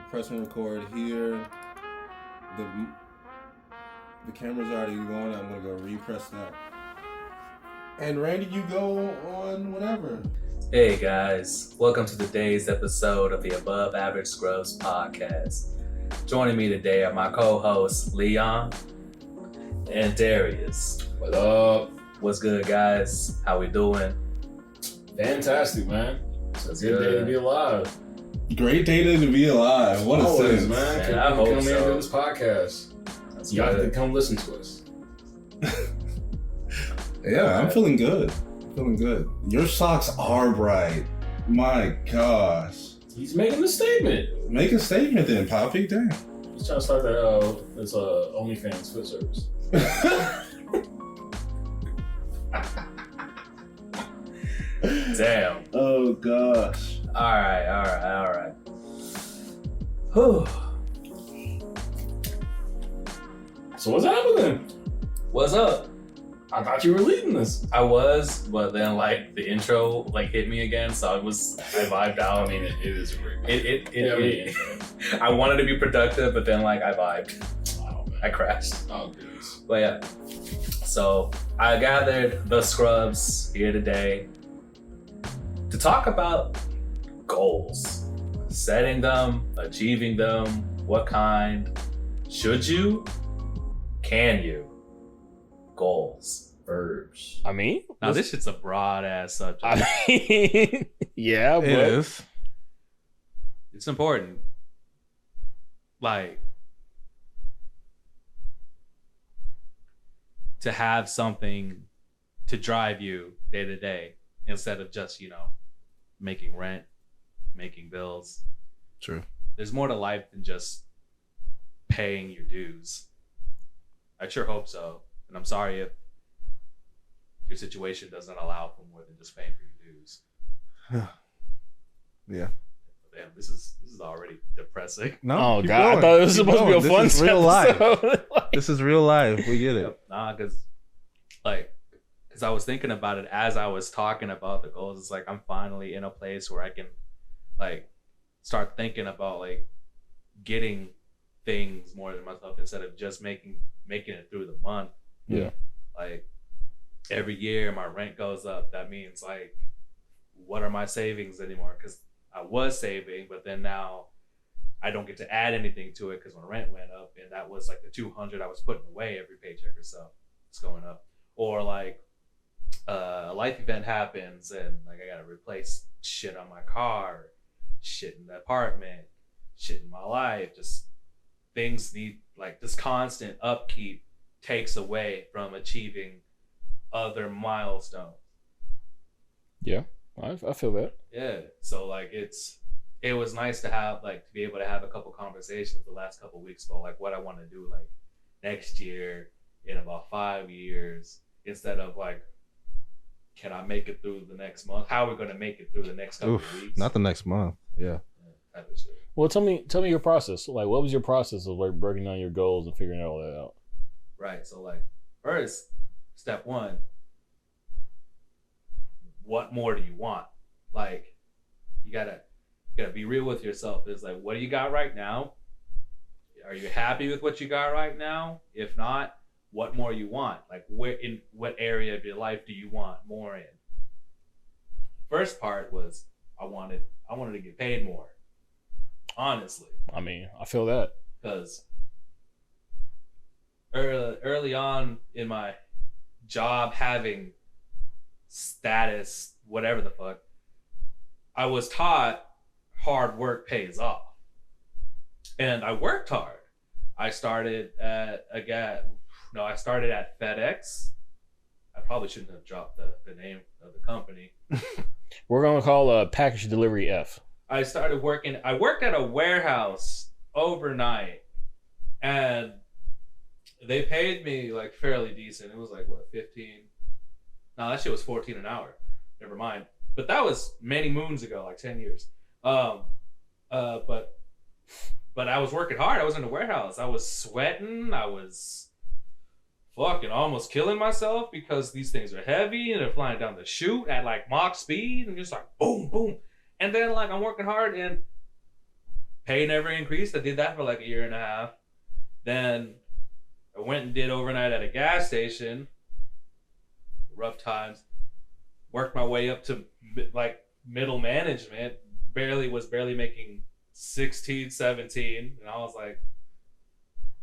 pressing record here. The camera's already going. I'm gonna go repress that. And Randy, you go on whatever. Hey guys, welcome to today's episode of the Above Average Scrubs podcast. Joining me today are my co-hosts Leon and Darius. What up? What's good, guys? How we doing? Fantastic, man. It's a That's good day to good. be alive. Great day to be alive. What a Always, sense. man. Man, I hope come in so. to this podcast. That's You have to good. come listen to us. Yeah, I'm feeling good. Your socks are bright. My gosh. He's making a statement. Make a statement then, Poppy. Damn. He's trying to start that this OnlyFans foot service. Damn. Oh gosh. All right. Whew. So what's happening? What's up? I thought you were leading this. I was, but then like the intro like hit me again, so I vibed out. I mean, it is a great. It I wanted to be productive, but then like I vibed. Oh, man. I crashed. Oh, goodness. But yeah, so I gathered the scrubs here today to talk about goals, setting them, achieving them, what kind, should you, can you, goals. Verbs. I mean, Now this shit's a broad ass subject. I mean, yeah, It but is. It's important. Like, to have something to drive you day to day instead of just, making rent, making bills. True. There's more to life than just paying your dues. I sure hope so. And I'm sorry if your situation doesn't allow for more than just paying for your dues. Yeah. Damn, this is already depressing. No. oh keep god, I going. thought it was Keep supposed to be a going. fun This is real life. episode. This is real life. We get it. Yep. Nah, because I was thinking about it as I was talking about the goals. It's like I'm finally in a place where I can like start thinking about like getting things more than myself instead of just making it through the month. Yeah. Like every year my rent goes up. That means like what are my savings anymore? Because I was saving, but then now I don't get to add anything to it because my rent went up, and that was like the $200 I was putting away every paycheck or so. It's going up. Or like a life event happens and like I gotta replace shit on my car, shit in the apartment, shit in my life. Just things need like this constant upkeep takes away from achieving other milestones. Yeah, I feel that. Yeah. So like it was nice to have like to be able to have a couple conversations the last couple weeks about like what I want to do like next year, in about 5 years, instead of like, can I make it through the next month? How are we gonna make it through the next couple of weeks? Not the next month. Yeah. Type of shit. Well, tell me your process. Like, what was your process of like breaking down your goals and figuring all that out? Right. So like first, step one, what more do you want? Like you gotta be real with yourself. Is like, what do you got right now? Are you happy with what you got right now? If not, what more you want? Like in what area of your life do you want more in? First part was I wanted to get paid more. Honestly. I mean, I feel that. Because early on in my job having status, whatever the fuck, I was taught hard work pays off. And I worked hard. I started at FedEx. I probably shouldn't have dropped the name of the company. We're gonna call package delivery F. I worked at a warehouse overnight, and they paid me like fairly decent. It was like what, 15? No, that shit was 14 an hour. Never mind. But that was many moons ago, like 10 years. But I was working hard. I was in the warehouse. I was sweating. I was fucking almost killing myself because these things are heavy and they're flying down the chute at like Mach speed and just like boom, boom. And then like I'm working hard and Pay never increased. I did that for like a year and a half. Then I went and did overnight at a gas station. Rough times. Worked my way up to like middle management. Was barely making 16, 17. And I was like,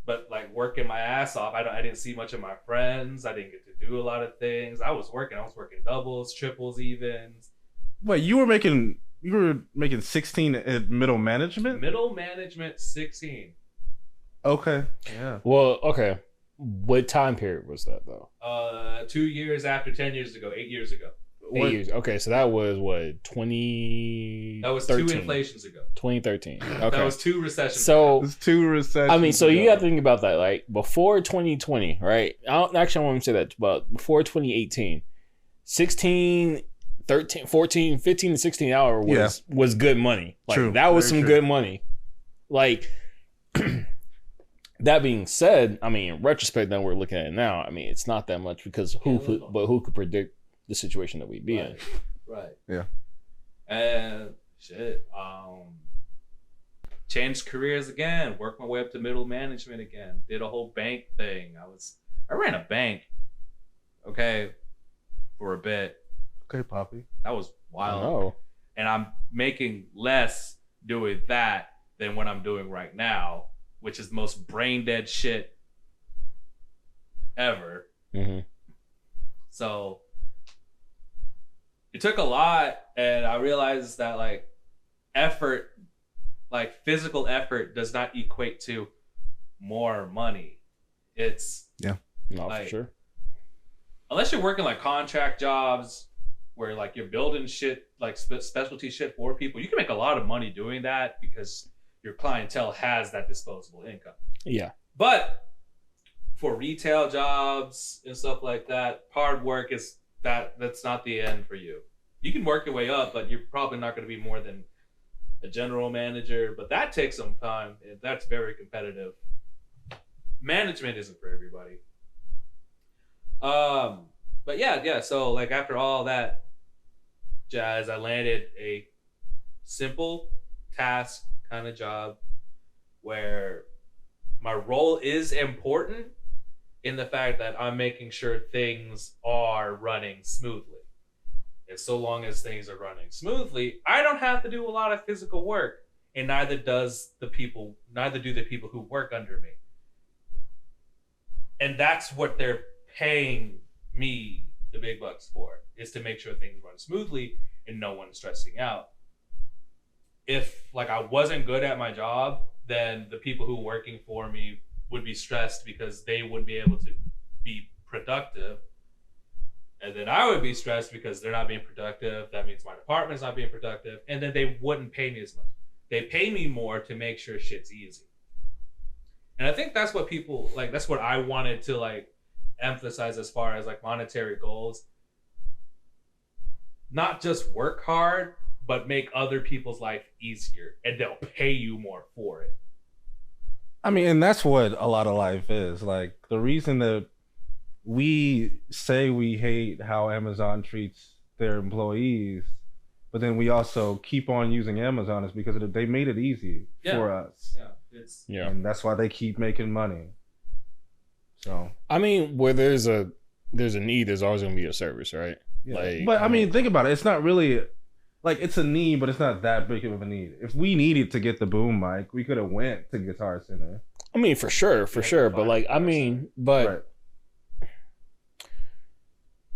but like working my ass off. I didn't see much of my friends. I didn't get to do a lot of things. I was working doubles, triples, evens. Wait, you were making 16 at middle management? Middle management 16. Okay. Yeah. Well, okay. What time period was that though? 2 years after 10 years ago, 8 years ago. 8 years. Okay, so that was what, 2013? That was 2 inflations ago. 2013. Okay. That was 2 recessions. So It's 2 recessions. I mean, so you ago. got to think about that. Like before 2020, right? I want to say that, but before 2018, 16, 13, 14, 15 to 16 hour was good money. Like True. that was Very some true. good money. Like that being said, I mean, in retrospect, then we're looking at it now. I mean, it's not that much because who could predict the situation that we'd be in? Right. Yeah. And shit. Changed careers again. Worked my way up to middle management again. Did a whole bank thing. I ran a bank. Okay. For a bit. Okay, Poppy. That was wild. Oh, And I'm making less doing that than what I'm doing right now, which is the most brain dead shit ever. mm-hmm. So it took a lot, and I realized that like effort, like physical effort, does not equate to more money. It's No, like, for sure. unless you're working like contract jobs where like you're building shit like specialty shit for people, you can make a lot of money doing that because your clientele has that disposable income. Yeah. But for retail jobs and stuff like that, hard work is that's not the end for you. You can work your way up, but you're probably not going to be more than a general manager, but that takes some time and that's very competitive. Management isn't for everybody. But yeah, so like after all that jazz, I landed a simple task kind of job where my role is important in the fact that I'm making sure things are running smoothly. And so long as things are running smoothly, I don't have to do a lot of physical work, and neither do the people who work under me. And that's what they're paying me the big bucks for, is to make sure things run smoothly and no one's stressing out. If like I wasn't good at my job, then the people who were working for me would be stressed because they wouldn't be able to be productive. And then I would be stressed because they're not being productive. That means my department's not being productive. And then they wouldn't pay me as much. They pay me more to make sure shit's easy. And I think that's what people like, that's what I wanted to like emphasize as far as like monetary goals. Not just work hard, but make other people's life easier, and they'll pay you more for it. I mean, and that's what a lot of life is. Like, the reason that we say we hate how Amazon treats their employees, but then we also keep on using Amazon is because they made it easy for us. Yeah, And that's why they keep making money. So, I mean, where there's a need, there's always gonna be a service, right? yeah. Like, But I mean, think about it. It's not really like it's a need, but it's not that big of a need. If we needed to get the boom mic, we could have went to Guitar Center. I mean, for sure. But like, I mean, but Right.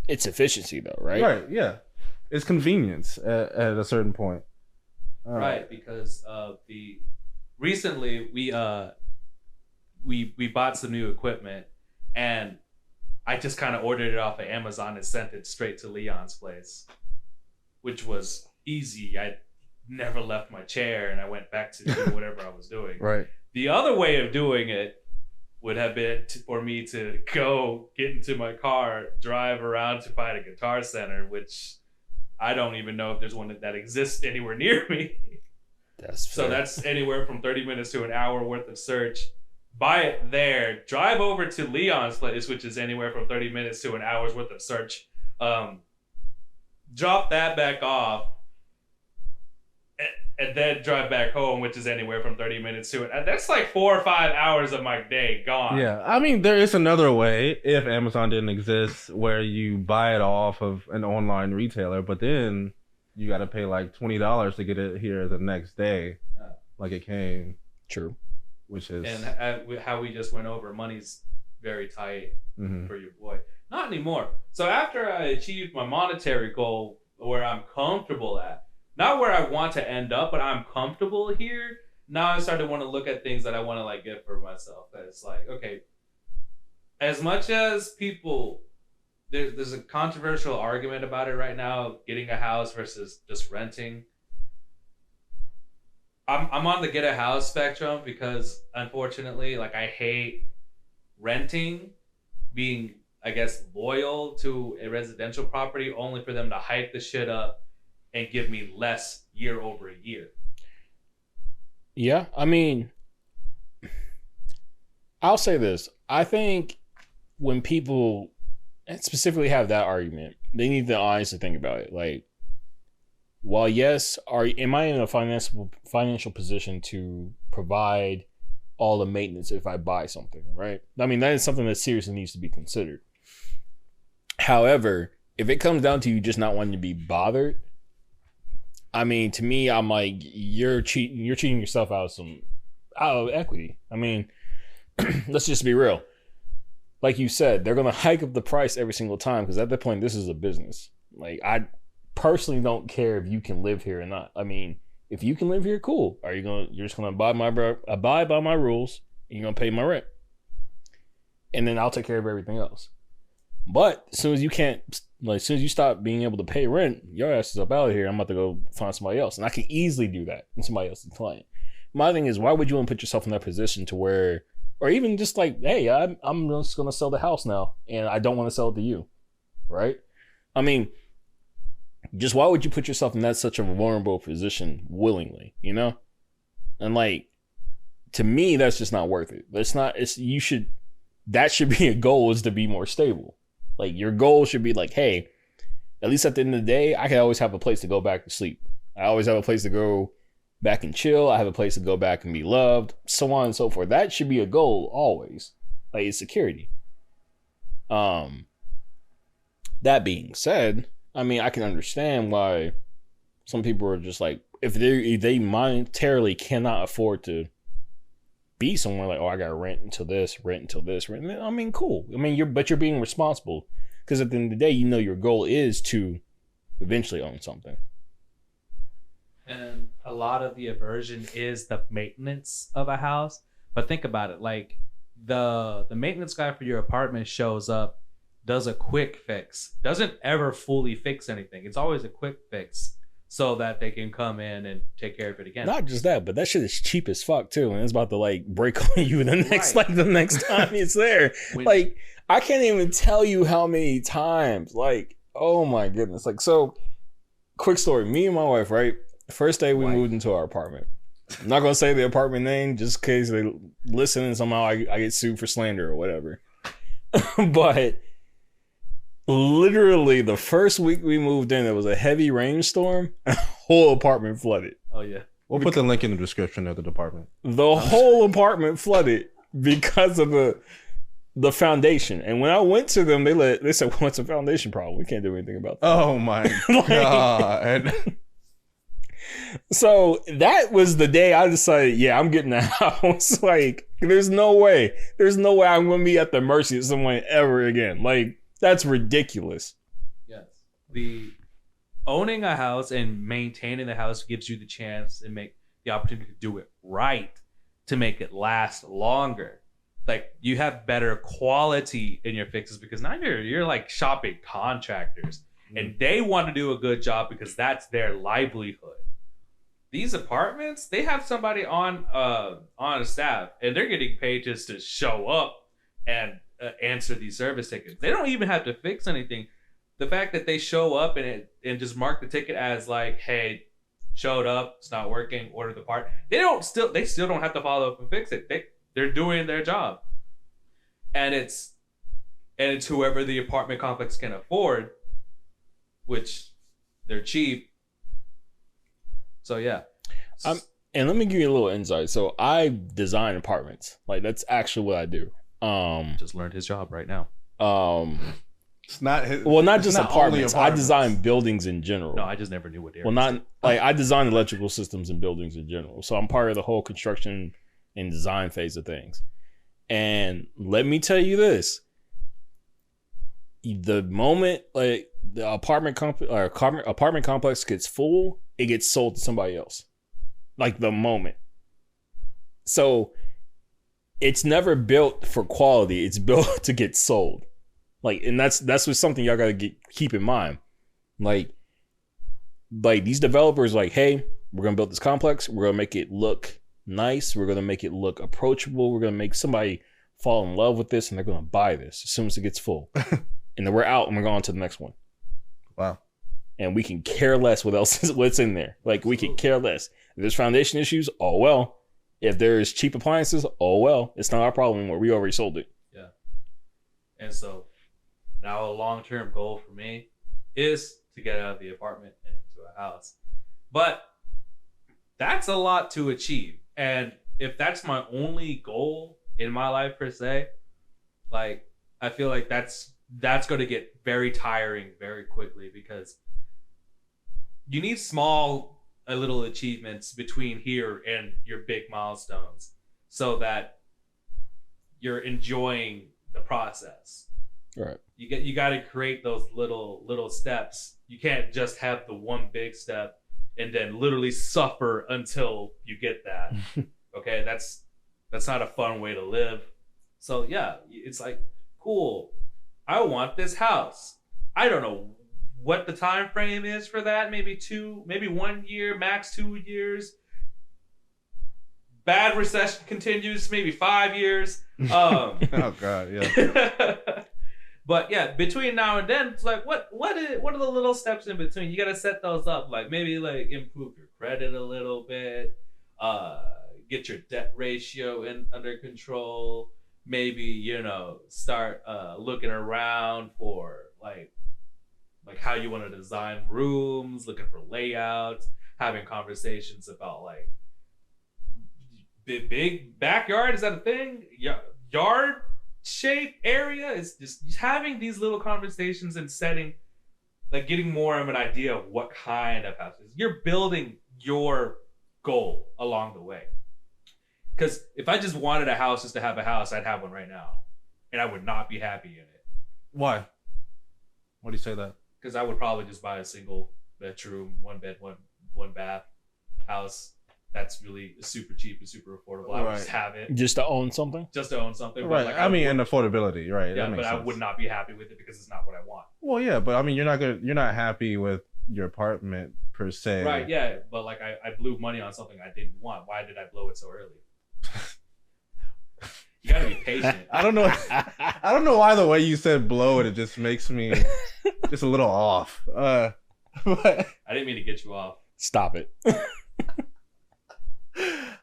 it's efficiency though, right? Right. Yeah. It's convenience at a certain point. All right. Because recently we bought some new equipment, and I just kind of ordered it off of Amazon and sent it straight to Leon's place, which was easy. I never left my chair, and I went back to do whatever I was doing. Right. The other way of doing it would have been for me to go get into my car, drive around to find a Guitar Center, which I don't even know if there's one that exists anywhere near me. So that's anywhere from 30 minutes to an hour worth of search. Buy it there, drive over to Leon's place, which is anywhere from 30 minutes to an hour's worth of search. Drop that back off. and then drive back home, which is anywhere from 30 minutes to it. That's like 4 or 5 hours of my day gone. Yeah, I mean, there is another way if Amazon didn't exist where you buy it off of an online retailer, but then you got to pay like $20 to get it here the next day, like it came. True. Which is... And how we just went over, money's very tight for your boy. Not anymore. So after I achieved my monetary goal where I'm comfortable at, not where I want to end up, but I'm comfortable here. Now I started to want to look at things that I want to like get for myself. It's like, okay, as much as people, there's a controversial argument about it right now, getting a house versus just renting. I'm on the get a house spectrum because unfortunately, like I hate renting, being, I guess, loyal to a residential property only for them to hype the shit up and give me less year over year. Yeah, I mean, I'll say this. I think when people specifically have that argument, they need to honestly think about it. Like, while yes, am I in a financial position to provide all the maintenance if I buy something, right? I mean, that is something that seriously needs to be considered. However, if it comes down to you just not wanting to be bothered, I mean, to me, I'm like, you're cheating yourself out of equity. I mean, let's just be real. Like you said, they're gonna hike up the price every single time because at that point, this is a business. Like, I personally don't care if you can live here or not. I mean, if you can live here, cool. You're just gonna abide by my rules, and you're gonna pay my rent, and then I'll take care of everything else. But as soon as you stop being able to pay rent, your ass is up out of here. I'm about to go find somebody else. And I can easily do that in somebody else's client. My thing is, why would you want to put yourself in that position to where, or even just like, hey, I'm just going to sell the house now and I don't want to sell it to you. Right? I mean, just why would you put yourself in that such a vulnerable position willingly, you know? And like, to me, that's just not worth it. That should be a goal, is to be more stable. Like, your goal should be like, hey, at least at the end of the day, I can always have a place to go back to sleep. I always have a place to go back and chill. I have a place to go back and be loved, so on and so forth. That should be a goal always. Like, it's security. That being said, I mean, I can understand why some people are just like, if they monetarily cannot afford to be somewhere, like, oh, I gotta rent until this. I mean, cool. I mean, you're being responsible, because at the end of the day, you know your goal is to eventually own something. And a lot of the aversion is the maintenance of a house. But think about it, like the maintenance guy for your apartment shows up, does a quick fix, doesn't ever fully fix anything. It's always a quick fix, so that they can come in and take care of it again. Not just that, but that shit is cheap as fuck too, and it's about to like break on you the next time it's there. Like, I can't even tell you how many times. Like, oh my goodness. Like, so quick story. Me and my wife, right? First day we moved into our apartment. I'm not gonna say the apartment name just in case they listen and somehow I get sued for slander or whatever. But literally the first week we moved in, there was a heavy rainstorm and the whole apartment flooded. Oh yeah. We'll put the link in the description of the department. The whole apartment flooded because of the foundation. And when I went to them, they said, well, it's a foundation problem. We can't do anything about that. Oh my God. So that was the day I decided, yeah, I'm getting a house. Like, there's no way I'm going to be at the mercy of someone ever again. Like, that's ridiculous. Yes. The owning a house and maintaining the house gives you the chance and make the opportunity to do it right, to make it last longer. Like, you have better quality in your fixes because now you're like shopping contractors, and they want to do a good job because that's their livelihood. These apartments, they have somebody on a staff, and they're getting paid just to show up and answer these service tickets. They don't even have to fix anything. The fact that they show up and just mark the ticket as like, hey, showed up, it's not working, order the part. They still don't have to follow up and fix it. They're doing their job, and it's whoever the apartment complex can afford, which they're cheap. So yeah. And let me give you a little insight. So I design apartments. Like that's actually what I do. Just learned his job right now. It's not his. Well, not it's just not only apartments. I design buildings in general. No, I just never knew what Darius Well, not like I design electrical systems in buildings in general. So I'm part of the whole construction and design phase of things. And let me tell you this: the moment like the apartment complex gets full, it gets sold to somebody else. Like the moment. So it's never built for quality. It's built to get sold. Like, and that's what's something y'all gotta keep in mind. Like these developers, like, hey, we're gonna build this complex. We're gonna make it look nice. We're gonna make it look approachable. We're gonna make somebody fall in love with this, and they're gonna buy this as soon as it gets full. And then we're out, and we're going to the next one. Wow. And we can care less what's in there. Like, we can care less. If there's foundation issues, oh well. If there's cheap appliances, oh well. It's not our problem anymore. We already sold it. Yeah. And so now a long-term goal for me is to get out of the apartment and into a house. But that's a lot to achieve. And if that's my only goal in my life per se, like I feel like that's going to get very tiring very quickly, because you need small little achievements between here and your big milestones so that you're enjoying the process. Right. You got to create those little steps. You can't just have the one big step and then literally suffer until you get that. Okay, that's not a fun way to live. So yeah, it's like, cool, I want this house. I don't know what the time frame is for that. Maybe 1 year, max 2 years. Bad recession continues, maybe 5 years. Oh God, yeah. But yeah, between now and then, it's like what are the little steps in between? You gotta set those up. Like maybe like improve your credit a little bit, get your debt ratio under control. Maybe start looking around for like how you want to design rooms, looking for layouts, having conversations about like big backyard. Is that a thing? Yard shape area is just having these little conversations and setting, like getting more of an idea of what kind of houses you're building, your goal along the way. Because if I just wanted a house just to have a house, I'd have one right now, and I would not be happy in it. Why? Why do you say that? Because I would probably just buy a single bedroom, one bed, one bath house. That's really super cheap and super affordable. I would just have it. Just to own something? Just to own something. Right. But like, and affordability, right? Yeah, but I would not be happy with it because it's not what I want. Well, yeah, but I mean, you're not happy with your apartment per se. Right, yeah. But like I blew money on something I didn't want. Why did I blow it so early? You gotta be patient. I don't know why the way you said blow it just makes me just a little off. But I didn't mean to get you off. Stop it.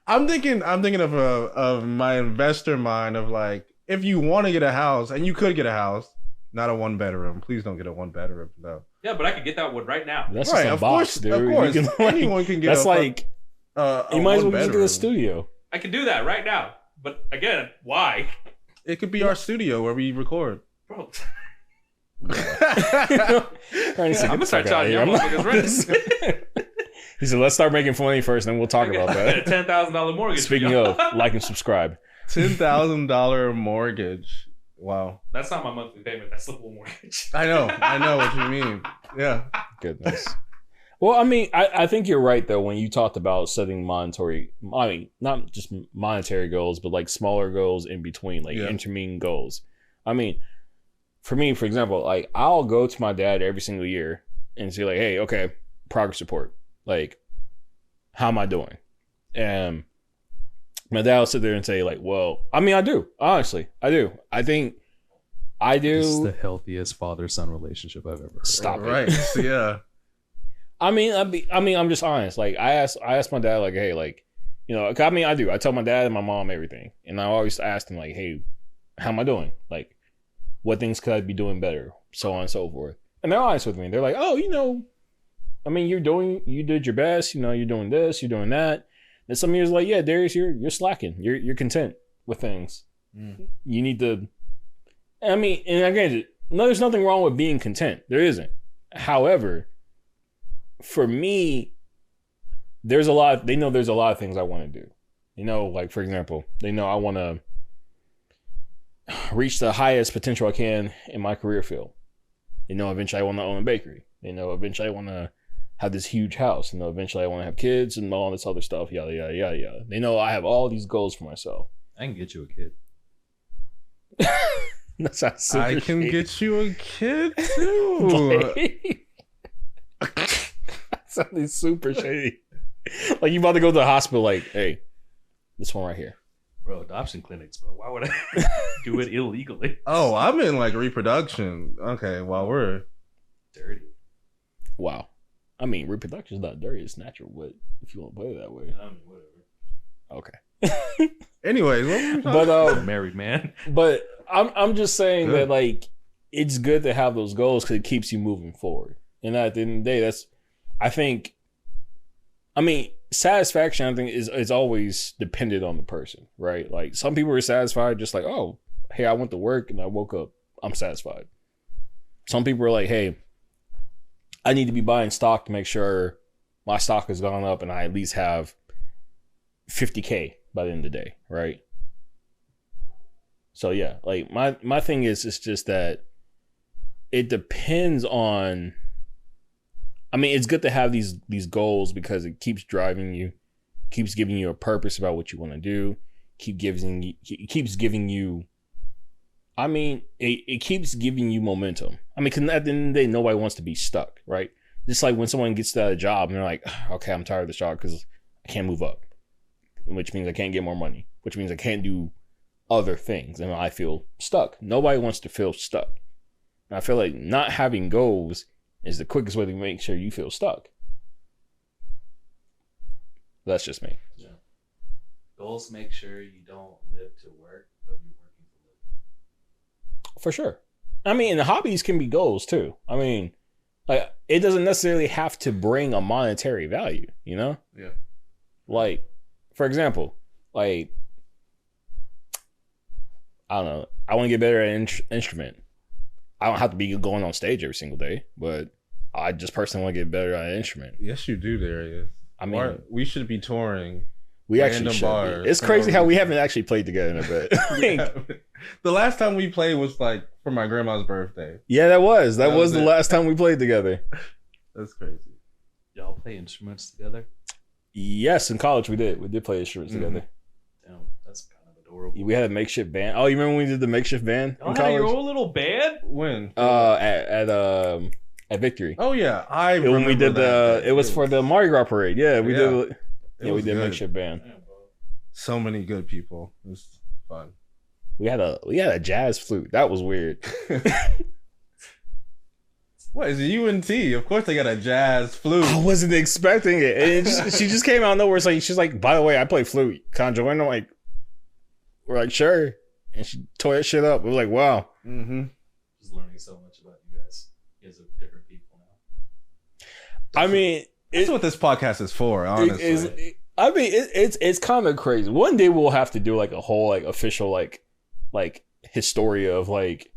I'm thinking of my investor mind of like, if you want to get a house, and you could get a house, not a 1-bedroom. Please don't get a 1-bedroom though. Yeah, but I could get that one right now. That's right, just a of box, course, dude. of course. You can, Anyone can get. That's like you might as well just get a studio. I can do that right now. But again, why? It could be our studio where we record. Bro. I'm gonna start charging y'all motherfuckers rent. He said, let's start making money first, and then we'll talk about that. $10,000 mortgage. Speaking of, like and subscribe. $10,000 mortgage. Wow. That's not my monthly payment. That's the full mortgage. I know what you mean. Yeah. Goodness. Well, I mean, I think you're right, though, when you talked about setting not just monetary goals, but like smaller goals in between, like intermediate goals. I mean, for me, for example, like I'll go to my dad every single year and say like, hey, okay, progress report. Like, how am I doing? And my dad will sit there and say like, well, I mean, I do. Honestly, I do. I think I do. This is the healthiest father-son relationship I've ever heard. Stop it. Right. Yeah. I mean, I'm just honest. Like, I asked my dad, like, hey, like, I mean, I do. I tell my dad and my mom everything, and I always ask them, like, hey, how am I doing? Like, what things could I be doing better? So on and so forth. And they're honest with me. They're like, oh, I mean, you did your best. You're doing this, you're doing that. Then some years like, yeah, Darius, you're slacking. You're content with things. You need to. I mean, and again, no, there's nothing wrong with being content. There isn't. However, for me, there's a lot. They know there's a lot of things I want to do. You know, like for example, they know I want to reach the highest potential I can in my career field. You know, eventually I want to own a bakery. You know, eventually I want to have this huge house. You know, eventually I want to have kids and all this other stuff. Yada yada yada yada. They know I have all these goals for myself. I can get you a kid. That sounds super I can shady. get you a kid too. That sounds super shady. Like you about to go to the hospital, like, hey, this one right here. Bro, adoption clinics, bro. Why would I do it illegally? Oh, I'm in like reproduction. Okay, well we're Dirty. Wow. I mean, reproduction is not dirty; it's natural. But if you want to play it that way, I mean, whatever. okay. anyways. What were we But talking- Married man. But I'm just saying Good. that like it's good to have those goals because it keeps you moving forward. And at the end of the day, I mean, satisfaction I think is always dependent on the person, right? Like some people are satisfied just like, oh, hey, I went to work and I woke up, I'm satisfied. Some people are like, hey, I need to be buying stock to make sure my stock has gone up and I at least have 50K by the end of the day, right? So yeah, like my thing is it's just that it depends on. I mean, it's good to have these goals because it keeps driving you, keeps giving you a purpose about what you want to do, it keeps giving you. I mean, it keeps giving you momentum. I mean, 'cause at the end of the day, nobody wants to be stuck, right? Just like when someone gets to a job and they're like, okay, I'm tired of this job because I can't move up, which means I can't get more money, which means I can't do other things, and I feel stuck. Nobody wants to feel stuck. And I feel like not having goals is the quickest way to make sure you feel stuck. That's just me. Yeah. Goals make sure you don't live to work, but you're working to live. For sure. I mean, the hobbies can be goals too. I mean, like it doesn't necessarily have to bring a monetary value, you know? Yeah. Like, for example, like I don't know. I want to get better at an instrument. I don't have to be going on stage every single day, but I just personally want to get better at an instrument. Yes, you do, Darius. I mean, We should be touring. we random actually should bars. be. It's crazy how we haven't actually played together in a bit. Yeah. The last time we played was like for my grandma's birthday. Yeah, that was That was the it. last time we played together. That's crazy. Y'all play instruments together? Yes, in college we did. We did play instruments Mhm. together. Damn, that's kind of adorable. We had a makeshift band. Oh, you remember when we did the makeshift band Y'all in had your college? own little band? When? At Victory. Oh yeah, I When we did remember that. it was for the Mardi Gras parade. Yeah, we Yeah. did. It Yeah, we was did good. makeshift band. Damn, bro. So many good people. It was fun. We had a jazz flute. That was weird. What is it? UNT? Of course they got a jazz flute. I wasn't expecting it. And she just came out of nowhere. It's like she's like, by the way, I play flute. Can I join? I'm like, we're like, sure. And she tore that shit up. We were like, wow. Mm-hmm. Just learning so much about you guys. You guys are different people now. I mean, That's what this podcast is for, honestly. it's kind of crazy. One day we'll have to do like a whole like official like historia of like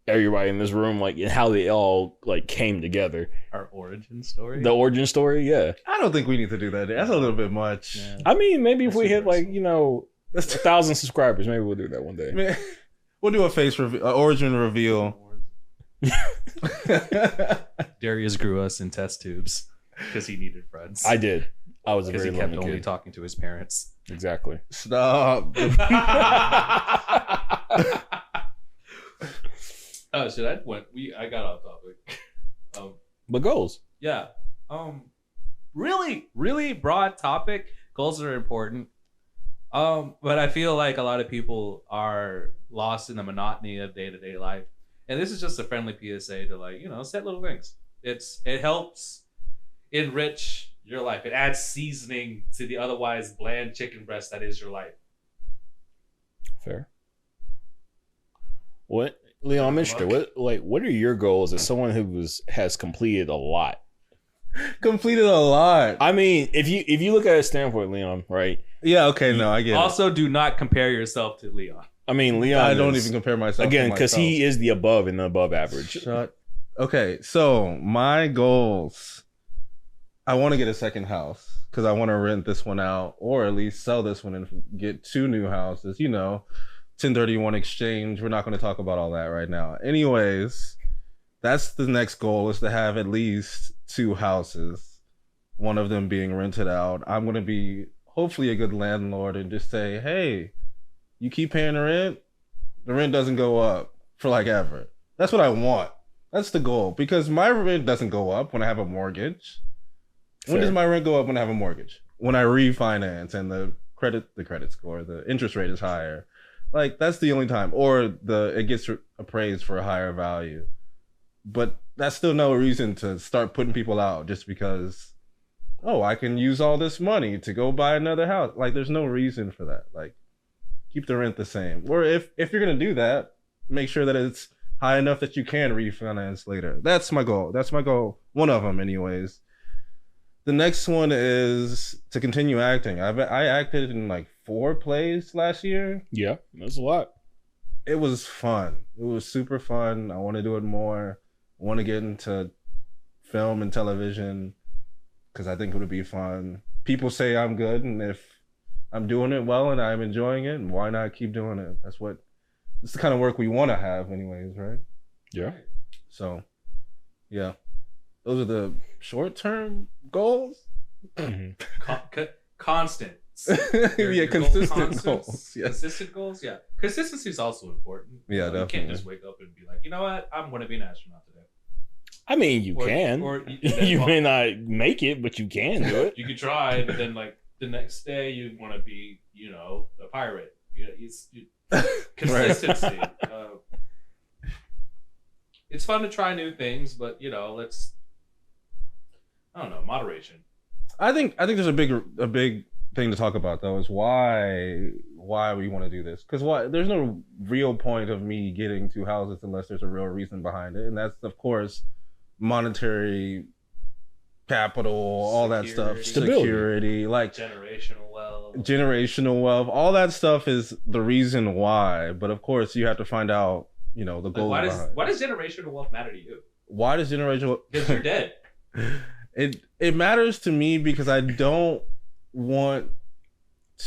everybody in this room like and how they all like came together. Our origin story? The origin story, yeah. I don't think we need to do that. That's a little bit much. Yeah. I mean, maybe if That's we hit like universal. 1,000 subscribers, maybe we'll do that one day. Man, we'll do a face reveal, origin reveal. Darius grew us in test tubes because he needed friends. I did. I was a Because very he kept lonely only kid. talking to his parents. Exactly. Stop. Oh shit! I got off topic. But goals. Yeah. Really broad topic. Goals are important. But I feel like a lot of people are lost in the monotony of day-to-day life. And this is just a friendly PSA to like, set little things. It helps enrich your life. It adds seasoning to the otherwise bland chicken breast that is your life. Fair. What, Leon, I'm interested. What are your goals as someone who has completed a lot? completed a lot. I mean, if you look at a standpoint, Leon, right? Yeah, okay, no, I get it. Also, do not compare yourself to Leon. I mean, Leon. I don't even compare myself again to because myself. he is the above and the above average. Okay, so my goals. I want to get a second house because I want to rent this one out, or at least sell this one and get 2 new houses. 1031 exchange. We're not going to talk about all that right now. Anyways, that's the next goal, is to have at least 2 houses, one of them being rented out. I'm going to be hopefully a good landlord and just say, hey, you keep paying the rent doesn't go up for like ever. That's what I want. That's the goal, because my rent doesn't go up when I have a mortgage. When Fair. does my rent go up when I have a mortgage? When I refinance and the credit score, the interest rate is higher. Like, that's the only time. Or it gets appraised for a higher value. But that's still no reason to start putting people out just because, oh, I can use all this money to go buy another house. Like, there's no reason for that. Like, keep the rent the same. Or if you're going to do that, make sure that it's high enough that you can refinance later. That's my goal. One of them, anyways. The next one is to continue acting. I acted in like 4 plays last year. Yeah, that's a lot. It was fun. It was super fun. I want to do it more. I want to get into film and television because I think it would be fun. People say I'm good, and if I'm doing it well and I'm enjoying it, why not keep doing it? It's the kind of work we want to have anyways, right? Yeah. So, yeah. Those are the short-term goals. Constant. Yeah, consistent goals. Yes. Consistent goals, yeah. Consistency is also important. Yeah, You definitely. can't just wake up and be like, you know what, I'm going to be an astronaut today. I mean, you Or- can. or you may not make it, but you can do it. You could try, but then like the next day you want to be, a pirate. Consistency. It's fun to try new things, but I don't know, moderation. I think there's a big thing to talk about though, is why we want to do this. Because there's no real point of me getting 2 houses unless there's a real reason behind it, and that's of course monetary capital, all that stuff, Stability. security, like Generational wealth. all that stuff is the reason why. But of course, you have to find out, the goal behind. Why does generational wealth matter to you? Why does generational? Because you're dead. It matters to me because I don't want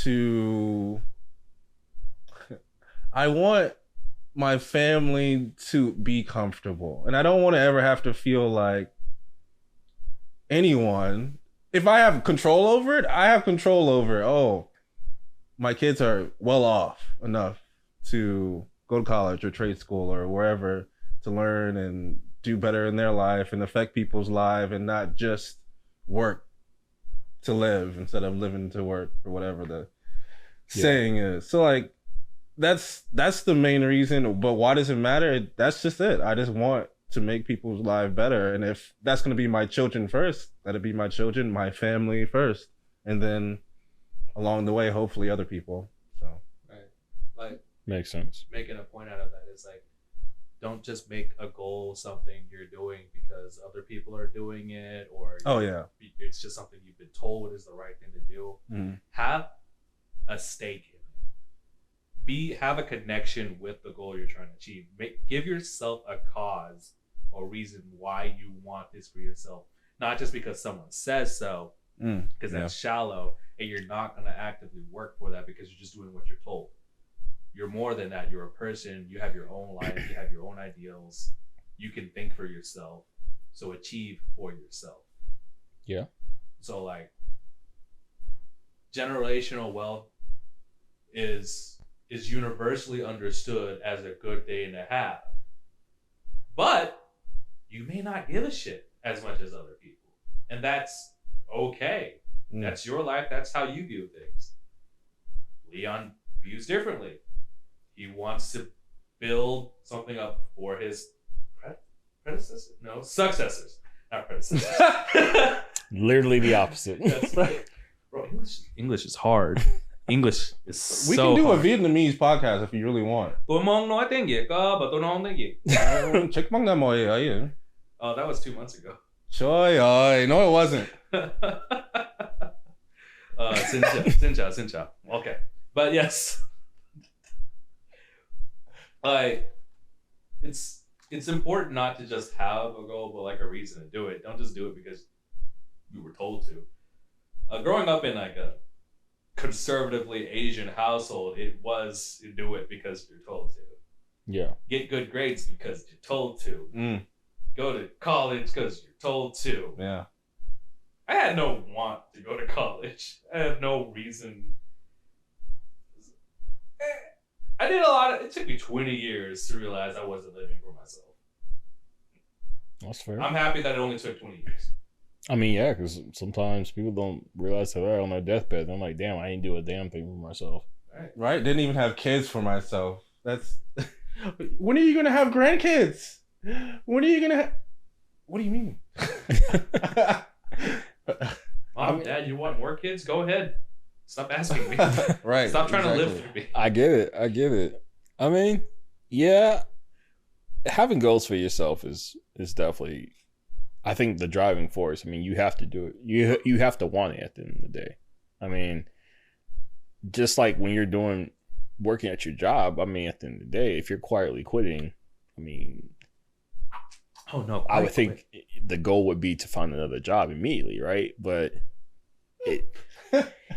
to. I want my family to be comfortable, and I don't want to ever have to feel like anyone. If I have control over it, I have control over, oh, my kids are well off enough to go to college or trade school or wherever to learn and do better in their life and affect people's life and not just work to live instead of living to work, or whatever the saying is. So like that's the main reason. But why does it matter? That's just it. I just want to make people's lives better, and if that's going to be my children first, let it be my children, my family first, and then along the way hopefully other people. So Right. Like Makes sense. making a point out of that is like, don't just make a goal something you're doing because other people are doing it, or it's just something you've been told is the right thing to do. Mhm. Have a stake in it. Have a connection with the goal you're trying to achieve. Give yourself a cause or reason why you want this for yourself, not just because someone says so, because that's shallow, and you're not going to actively work for that because you're just doing what you're told. You're more than that. You're a person. You have your own life. You have your own ideals. You can think for yourself. So achieve for yourself. Yeah. So like, generational wealth is universally understood as a good thing to have. But you may not give a shit as much as other people. And that's okay. That's your life. That's how you view things. Leon views differently. He wants to build something up for his predecessors. No, successors. Not predecessors. Literally the opposite. That's right. Bro, English is hard. English is so we can do hard. a Vietnamese podcast if you really want. Tôi mong nói tiếng Việt, but tôi không tiếng Việt. Check mong na mo eh, ayun. Oh, that was 2 months ago. Choi, no, it wasn't. Xin chào. Okay, but yes, like it's important not to just have a goal, but like a reason to do it. Don't just do it because you were told to. Growing up in like a conservatively Asian household, it was you do it because you're told to. Yeah. Get good grades because you're told to. Mm, Go to college because you're told to. yeah. I had no want to go to college. I had no reason. I did a lot of. It took me 20 years to realize I wasn't living for myself. That's fair. I'm happy that it only took 20 years. I mean, yeah, because sometimes people don't realize that they're on their deathbed. I'm like, damn, I didn't do a damn thing for myself. Right? Didn't even have kids for myself. That's. When are you gonna have grandkids? When are you gonna? What do you mean? Mom, Dad, you want more kids? Go ahead. Stop asking me. Right. Stop trying to live through me. I get it. I mean, yeah, having goals for yourself is definitely, I think, the driving force. I mean, you have to do it. You have to want it at the end of the day. I mean, just like when you're working at your job, I mean, at the end of the day, if you're quietly quitting, I mean, Oh no! I would think the goal would be to find another job immediately, right? But it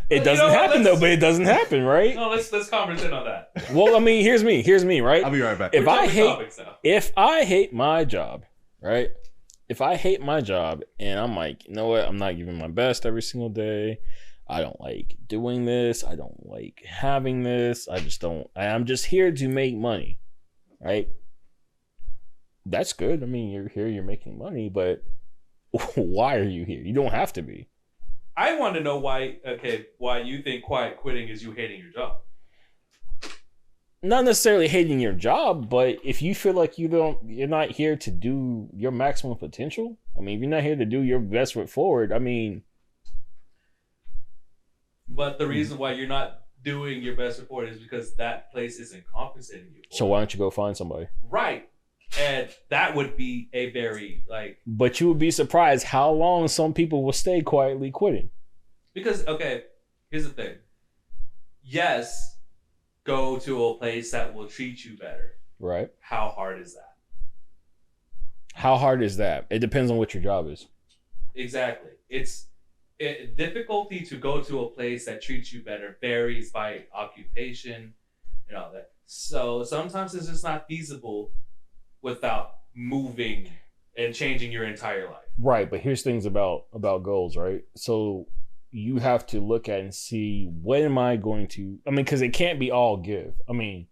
doesn't happen though. But it doesn't happen, right? No, let's conversate on that. Well, I mean, here's me, right? I'll be right back. If I hate hate my job, right? If I hate my job and I'm like, you know what? I'm not giving my best every single day. I don't like doing this. I don't like having this. I'm just here to make money, right? That's good. I mean, you're here, you're making money, but why are you here? You don't have to be. I want to know why you think quiet quitting is you hating your job. Not necessarily hating your job, but if you feel like you're not here to do your maximum potential, I mean, if you're not here to do your best foot forward, I mean. But the reason why you're not doing your best foot forward is because that place isn't compensating you. So why don't you go find somebody? Right. And that would be a very, But you would be surprised how long some people will stay quietly quitting. Because, okay, here's the thing. Yes, go to a place that will treat you better. Right. How hard is that? How hard is that? It depends on what your job is. Exactly. Difficulty to go to a place that treats you better varies by occupation and all that. So sometimes it's just not feasible without moving and changing your entire life. Right, but here's things about goals, right? So you have to look at and see, what am I going to, I mean, because it can't be all give. I mean,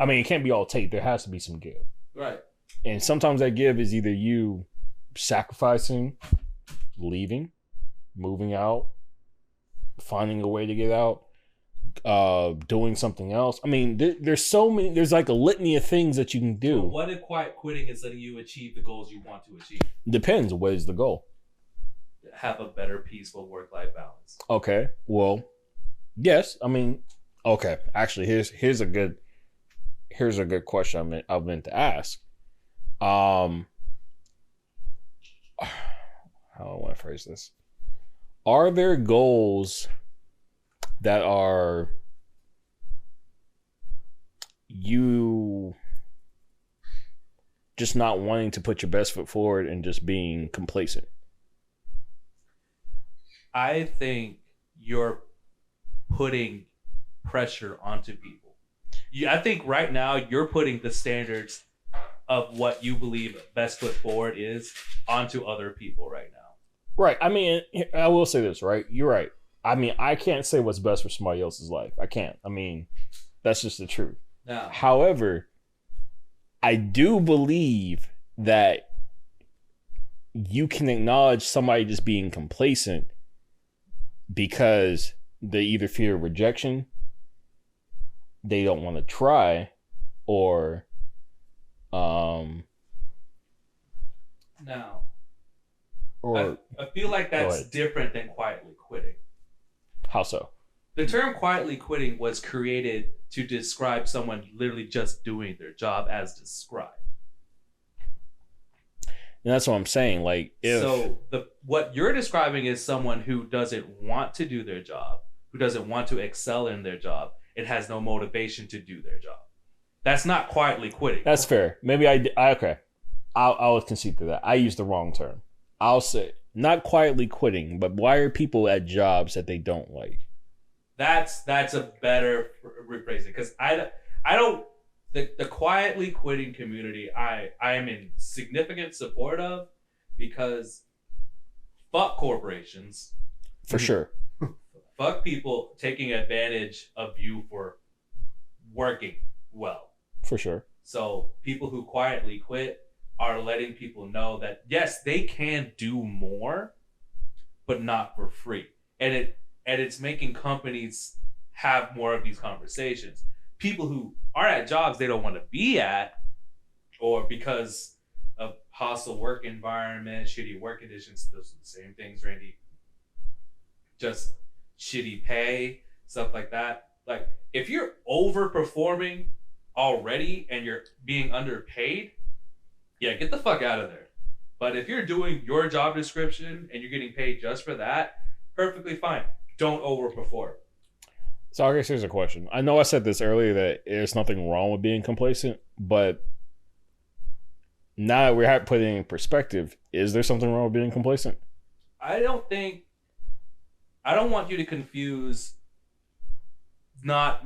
it can't be all take. There has to be some give. Right. And sometimes that give is either you sacrificing, leaving, moving out, finding a way to get out, doing something else. I mean, there's so many, there's like a litany of things that you can do. So what if quiet quitting is letting you achieve the goals you want to achieve? Depends. What is the goal? Have a better, peaceful work-life balance. Okay. Well, yes. I mean, okay. Actually, here's a good question I meant to ask. How do I want to phrase this? Are there goals that are you just not wanting to put your best foot forward and just being complacent? I think you're putting pressure onto people. I think right now you're putting the standards of what you believe best foot forward is onto other people right now. Right. I mean, I will say this, right? You're right. I mean, I can't say what's best for somebody else's life. I can't. I mean, that's just the truth. No. However, I do believe that you can acknowledge somebody just being complacent because they either fear rejection, they don't want to try, or now I feel like that's different than quietly quitting. How so? The term quietly quitting was created to describe someone literally just doing their job as described. And that's what I'm saying. Like, So what you're describing is someone who doesn't want to do their job, who doesn't want to excel in their job, and has no motivation to do their job. That's not quietly quitting. that's fair. Maybe okay. I'll concede to that. I used the wrong term. I'll say not quietly quitting, but why are people at jobs that they don't like? That's a better rephrasing, because I don't the quietly quitting community I am in significant support of, because fuck corporations, For sure. fuck people taking advantage of you for working well. For sure. So people who quietly quit are letting people know that yes, they can do more, but not for free. And it's making companies have more of these conversations. People who are at jobs they don't want to be at, or because of hostile work environment, shitty work conditions, those are the same things, Randy. Just shitty pay, stuff like that. Like, if you're overperforming already and you're being underpaid, yeah, get the fuck out of there. But if you're doing your job description and you're getting paid just for that, perfectly fine. Don't overperform. So I guess here's a question. I know I said this earlier that there's nothing wrong with being complacent, but now that we're putting it in perspective, is there something wrong with being complacent? I don't want you to confuse not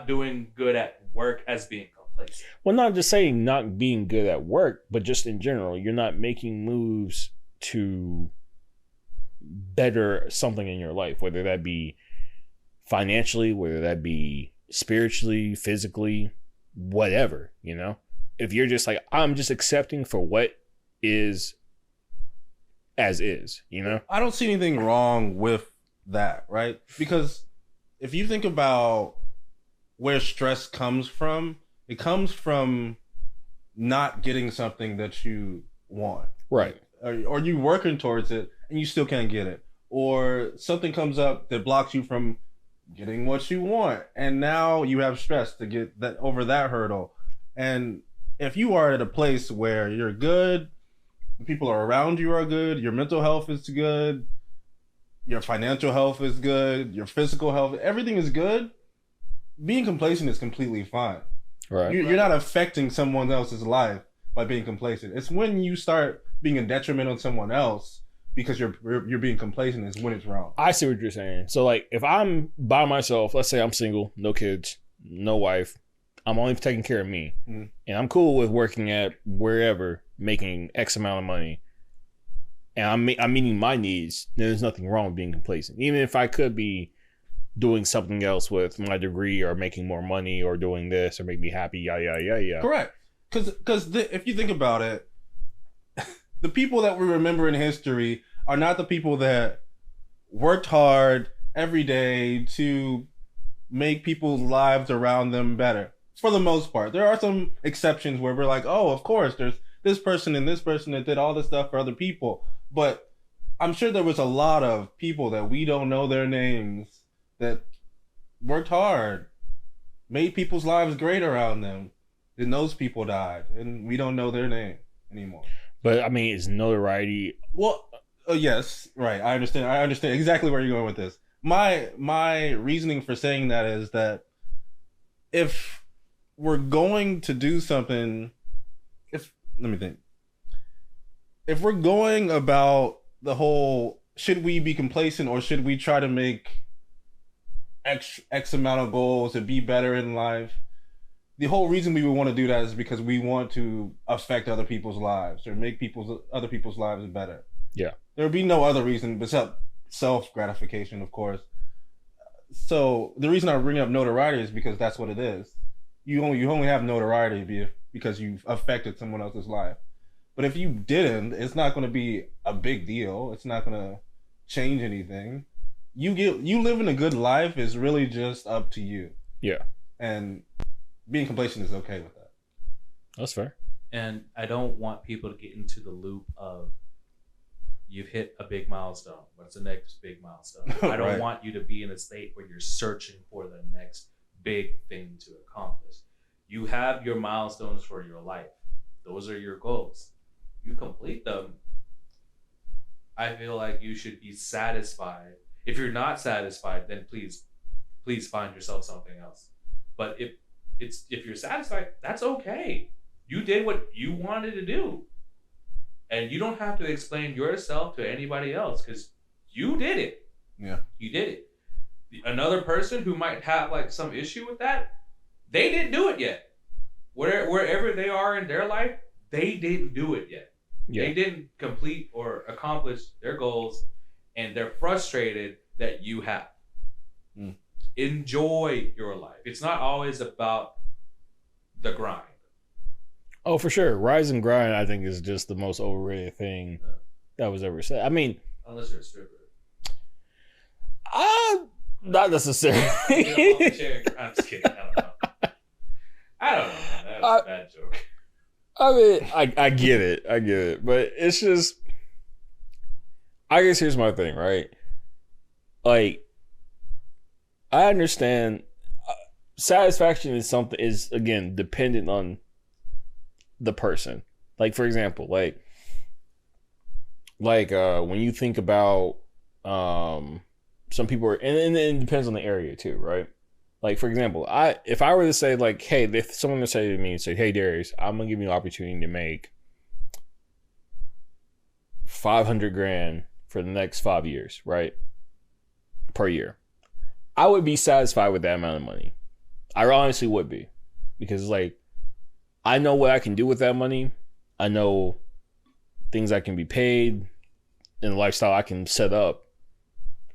doing good at work as being complacent. Well, not just saying not being good at work, but just in general, you're not making moves to better something in your life, whether that be financially, whether that be spiritually, physically, whatever, you know? If you're just like, I'm just accepting for what is as is, you know? I don't see anything wrong with that, right? Because if you think about where stress comes from, it comes from not getting something that you want. Right. Or you working towards it and you still can't get it. Or something comes up that blocks you from getting what you want. And now you have stress to get that over that hurdle. And if you are at a place where you're good, people are around you are good, your mental health is good, your financial health is good, your physical health, everything is good, being complacent is completely fine. Right. You're not affecting someone else's life by being complacent. It's when you start being a detriment on someone else because you're being complacent is when it's wrong. I see what you're saying. So, like, if I'm by myself, let's say I'm single, no kids, no wife, I'm only taking care of me, and I'm cool with working at wherever, making X amount of money, and I'm meeting my needs, then there's nothing wrong with being complacent. Even if I could be doing something else with my degree or making more money or doing this or make me happy, yeah. Correct. Because if you think about it, the people that we remember in history are not the people that worked hard every day to make people's lives around them better. For the most part, there are some exceptions where we're like, oh, of course, there's this person and this person that did all this stuff for other people. But I'm sure there was a lot of people that we don't know their names that worked hard, made people's lives great around them. Then those people died, and we don't know their name anymore. But I mean, it's notoriety. Well, yes, right. I understand exactly where you're going with this. My reasoning for saying that is that if we're going to do something, if we're going about the whole, should we be complacent or should we try to make X amount of goals and be better in life? The whole reason we would want to do that is because we want to affect other people's lives or make other people's lives better. Yeah. There would be no other reason besides self-gratification, of course. So the reason I bring up notoriety is because that's what it is. You only have notoriety because you've affected someone else's life. But if you didn't, it's not going to be a big deal. It's not going to change anything. You living a good life is really just up to you. Yeah. And being complacent is okay with that. That's fair. And I don't want people to get into the loop of you've hit a big milestone. What's the next big milestone? I don't Right. want you to be in a state where you're searching for the next big thing to accomplish. You have your milestones for your life. Those are your goals. you complete them, I feel like you should be satisfied. If you're not satisfied, then please find yourself something else. But if you're satisfied, that's okay. You did what you wanted to do. And you don't have to explain yourself to anybody else because you did it. Yeah. You did it. Another person who might have like some issue with that, they didn't do it yet. Wherever they are in their life, they didn't do it yet. Yeah. They didn't complete or accomplish their goals, and they're frustrated that you have. Enjoy your life. It's not always about the grind. Oh, for sure. Rise and grind, I think, is just the most overrated thing that was ever said. I mean, unless you're a stripper. Not necessarily. I'm just kidding. I don't know. Man. That was a bad joke. I mean, I get it. But it's just, I guess here's my thing, right? Like, I understand satisfaction is again dependent on the person. Like, for example, like when you think about some people are, and it depends on the area too, right? Like, for example, if I were to say like, hey, if someone would say to me, say, hey Darius, I'm gonna give you an opportunity to make $500,000 for the next 5 years, right? Per year. I would be satisfied with that amount of money. I honestly would be. Because like, I know what I can do with that money. I know things I can be paid and the lifestyle I can set up.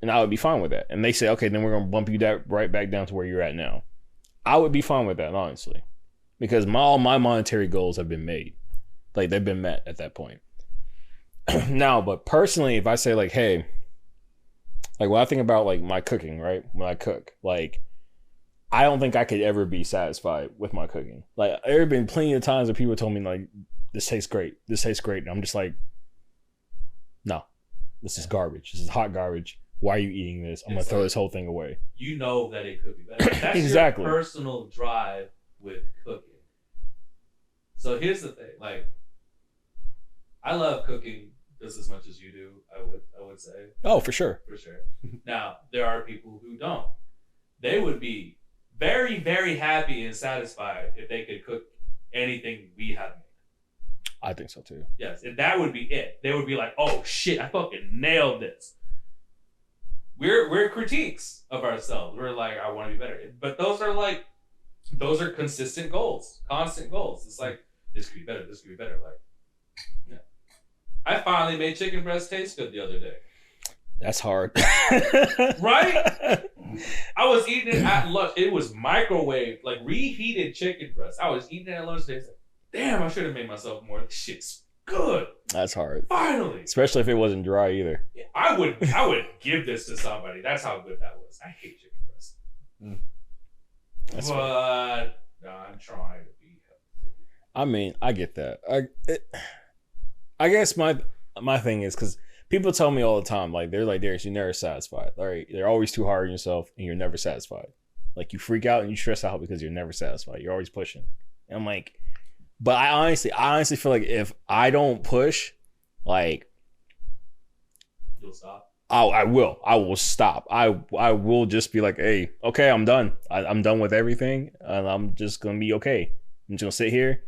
And I would be fine with that. And they say, okay, then we're going to bump you right back down to where you're at now. I would be fine with that, honestly. Because all my monetary goals have been made. Like, they've been met at that point. Now, but personally, if I say like, hey, like when I think about like my cooking, right? When I cook, like, I don't think I could ever be satisfied with my cooking. Like, there have been plenty of times where people told me like, this tastes great. This tastes great. And I'm just like, no, this is garbage. This is hot garbage. Why are you eating this? I'm going to throw this whole thing away. You know that it could be better. That's exactly. Your personal drive with cooking. So here's the thing. Like, I love cooking just as much as you do, I would say. Oh, for sure. For sure. Now, there are people who don't. They would be very, very happy and satisfied if they could cook anything we have made. I think so too. Yes, and that would be it. They would be like, oh shit, I fucking nailed this. We're critiques of ourselves. We're like, I want to be better. But those are consistent goals, constant goals. It's like, this could be better, this could be better. Like, yeah. I finally made chicken breast taste good the other day. That's hard. Right? I was eating it at lunch. It was microwave, like reheated chicken breast. I was eating it at lunch today. Like, damn, I should have made myself more. This shit's good. That's hard. Finally. Especially if it wasn't dry either. Yeah, I would give this to somebody. That's how good that was. I hate chicken breast. That's but no, I'm trying to be healthy. I mean, I get that. I guess my thing is because people tell me all the time, like, they're like, Darius, you're never satisfied. All right, they're always too hard on yourself and you're never satisfied. Like, you freak out and you stress out because you're never satisfied. You're always pushing. And I'm like, but I honestly feel like if I don't push, like, you'll stop. I will stop. I will just be like, hey, okay, I'm done. I'm done with everything, and I'm just gonna be okay. I'm just gonna sit here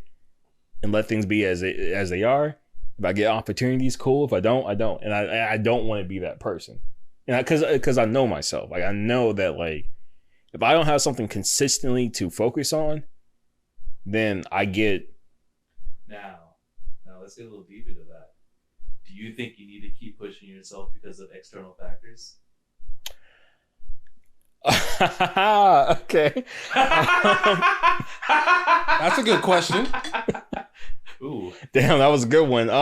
and let things be as they are. If I get opportunities, cool. If I don't, I don't. And I don't want to be that person. And because I know myself. Like, I know that, like, if I don't have something consistently to focus on, then I get. Now let's get a little deep into that. Do you think you need to keep pushing yourself because of external factors? Okay. That's a good question. Ooh. Damn, that was a good one. I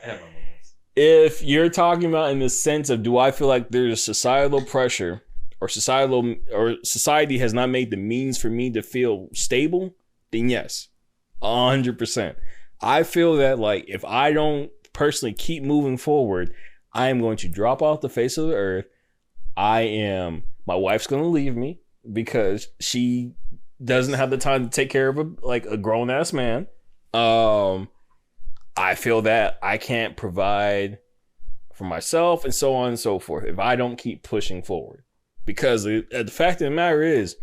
have my moments. If you're talking about in the sense of, do I feel like there's societal pressure or society has not made the means for me to feel stable, then yes, 100%. I feel that, like, if I don't personally keep moving forward, I am going to drop off the face of the earth. My wife's going to leave me because she doesn't have the time to take care of a grown ass man. I feel that I can't provide for myself and so on and so forth if I don't keep pushing forward. Because the fact of the matter is,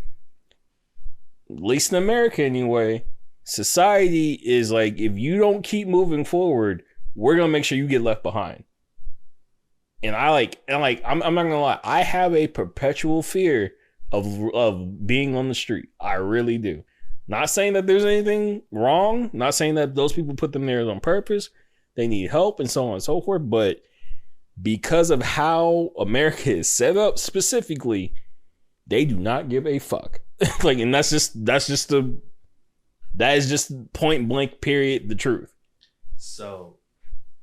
at least in America anyway, society is like, if you don't keep moving forward, we're gonna make sure you get left behind. And I'm not gonna lie, I have a perpetual fear of being on the street. I really do. Not saying that there's anything wrong, not saying that those people put them there on purpose. They need help and so on and so forth, but because of how America is set up specifically, they do not give a fuck. Like, and that is just point blank period the truth. So,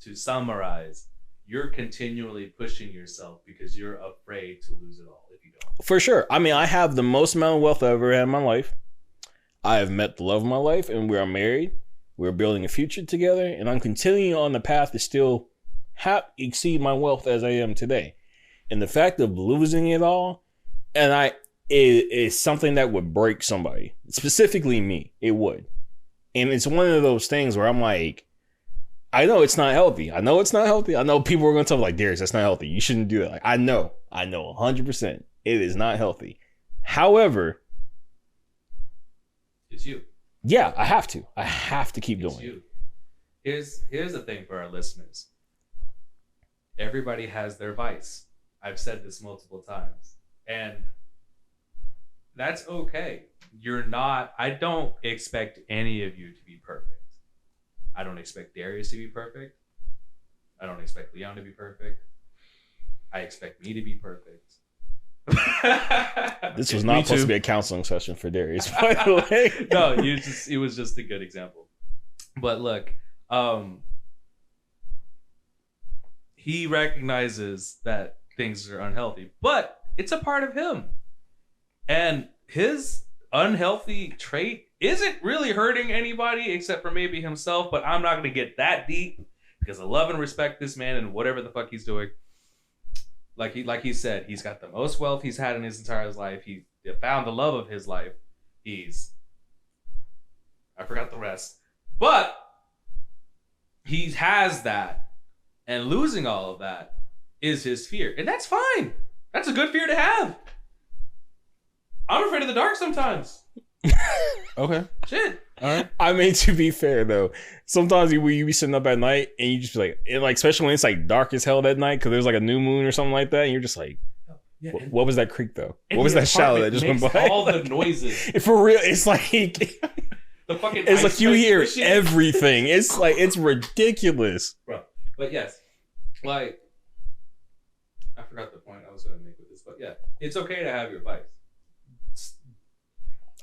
to summarize, you're continually pushing yourself because you're afraid to lose it all if you don't. For sure. I mean, I have the most amount of wealth I've ever had in my life. I have met the love of my life, and we are married. We're building a future together, and I'm continuing on the path to still exceed my wealth as I am today. And the fact of losing it all, and is something that would break somebody, specifically me. It would. And it's one of those things where I'm like, I know it's not healthy. I know it's not healthy. I know people are going to tell me, like, Darius, that's not healthy. You shouldn't do that. Like, I know 100%. It is not healthy. However, it's you. Yeah, I have to keep doing it. Here's the thing for our listeners. Everybody has their vice. I've said this multiple times. And that's okay. I don't expect any of you to be perfect. I don't expect Darius to be perfect. I don't expect Leon to be perfect. I expect me to be perfect. This was not supposed to be a counseling session for Darius, by the way. No, it was just a good example. But look, he recognizes that things are unhealthy, but it's a part of him. And his unhealthy trait isn't really hurting anybody except for maybe himself, but I'm not going to get that deep because I love and respect this man and whatever the fuck he's doing. Like he said, he's got the most wealth he's had in his entire life. He found the love of his life. I forgot the rest. But he has that. And losing all of that is his fear. And that's fine. That's a good fear to have. I'm afraid of the dark sometimes. Okay. Shit. All right. I mean, to be fair though, sometimes you be sitting up at night and you just be like, especially when it's like dark as hell that night because there's like a new moon or something like that, and you're just like, yeah, what was that creek though? What was that shower that just went by? All the noises. For real, it's like the fucking. It's like you hear everything. It's like it's ridiculous, bro. But yes, like I forgot the point I was gonna make with this, but yeah, it's okay to have your vice.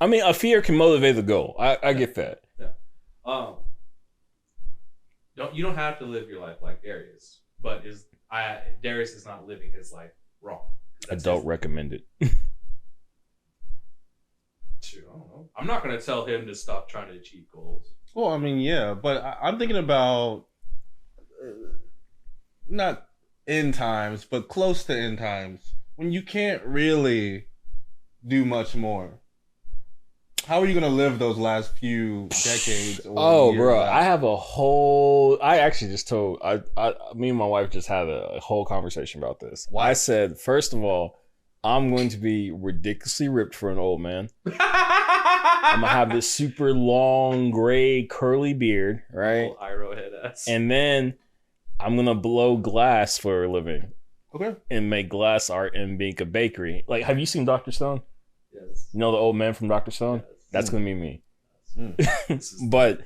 I mean, a fear can motivate the goal. I get that. Yeah. You don't have to live your life like Darius, but Darius is not living his life wrong. I don't recommend it. Shoot, I don't know. I'm not gonna tell him to stop trying to achieve goals. Well, I mean, yeah, but I'm thinking about not end times, but close to end times when you can't really do much more. How are you gonna live those last few decades? Oh, bro, I actually just told me and my wife just had a whole conversation about this. I said, first of all, I'm going to be ridiculously ripped for an old man. I'm gonna have this super long gray curly beard, right? Arrowhead ass. And then I'm gonna blow glass for a living. Okay. And make glass art and make a bakery. Like, have you seen Dr. Stone? Yes. You know the old man from Dr. Stone? Yes. That's gonna be me. But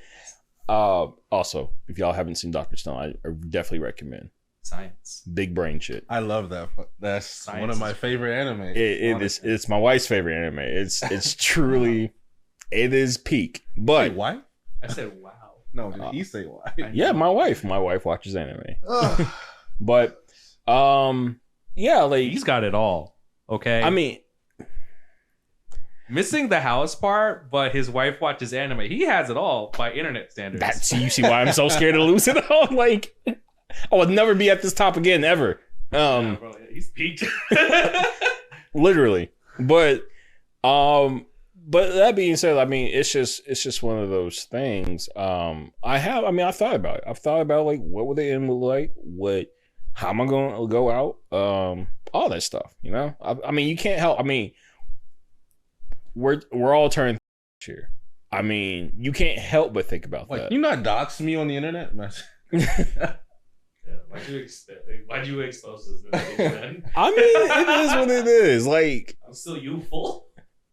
also, if y'all haven't seen Dr. Stone, I definitely recommend. Science. Big brain shit. I love that. That's Science. One of my favorite anime. It's my wife's favorite anime. It's truly it is peak. But wait, why? I said wow. No, did he say why? Yeah, my wife watches anime. But yeah, like he's got it all. Okay. I mean, missing the house part, but his wife watches anime. He has it all by internet standards. You see why I'm so scared to lose it all? Like, I would never be at this top again, ever. Yeah, bro, he's peaked. Literally. But But that being said, I mean, it's just one of those things. I've thought about it. I've thought about like what would the end look like? How am I going to go out? All that stuff. You know. I mean, you can't help. I mean, we're all turning here. I mean, you can't help but think about Like, that. you not dox me on the internet? Yeah, why'd you expose this to me, then? I mean, it is what it is. Like, I'm still youthful.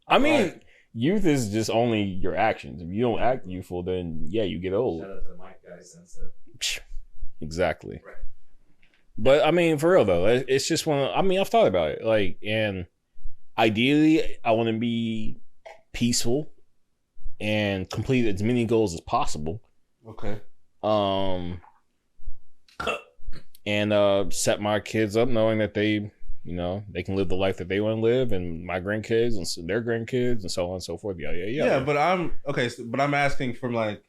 I mean, youth is just only your actions. If you don't act youthful, then yeah, you get old. Shout out to Mike Guy Sensitive. Exactly. Right. But I mean, for real though, it's just one. I mean, I've thought about it. Like, and ideally, I want to be peaceful and complete as many goals as possible. Okay. And set my kids up knowing that they, you know, they can live the life that they want to live, and my grandkids and their grandkids and so on and so forth. Yeah. But I'm okay. But I'm asking from like,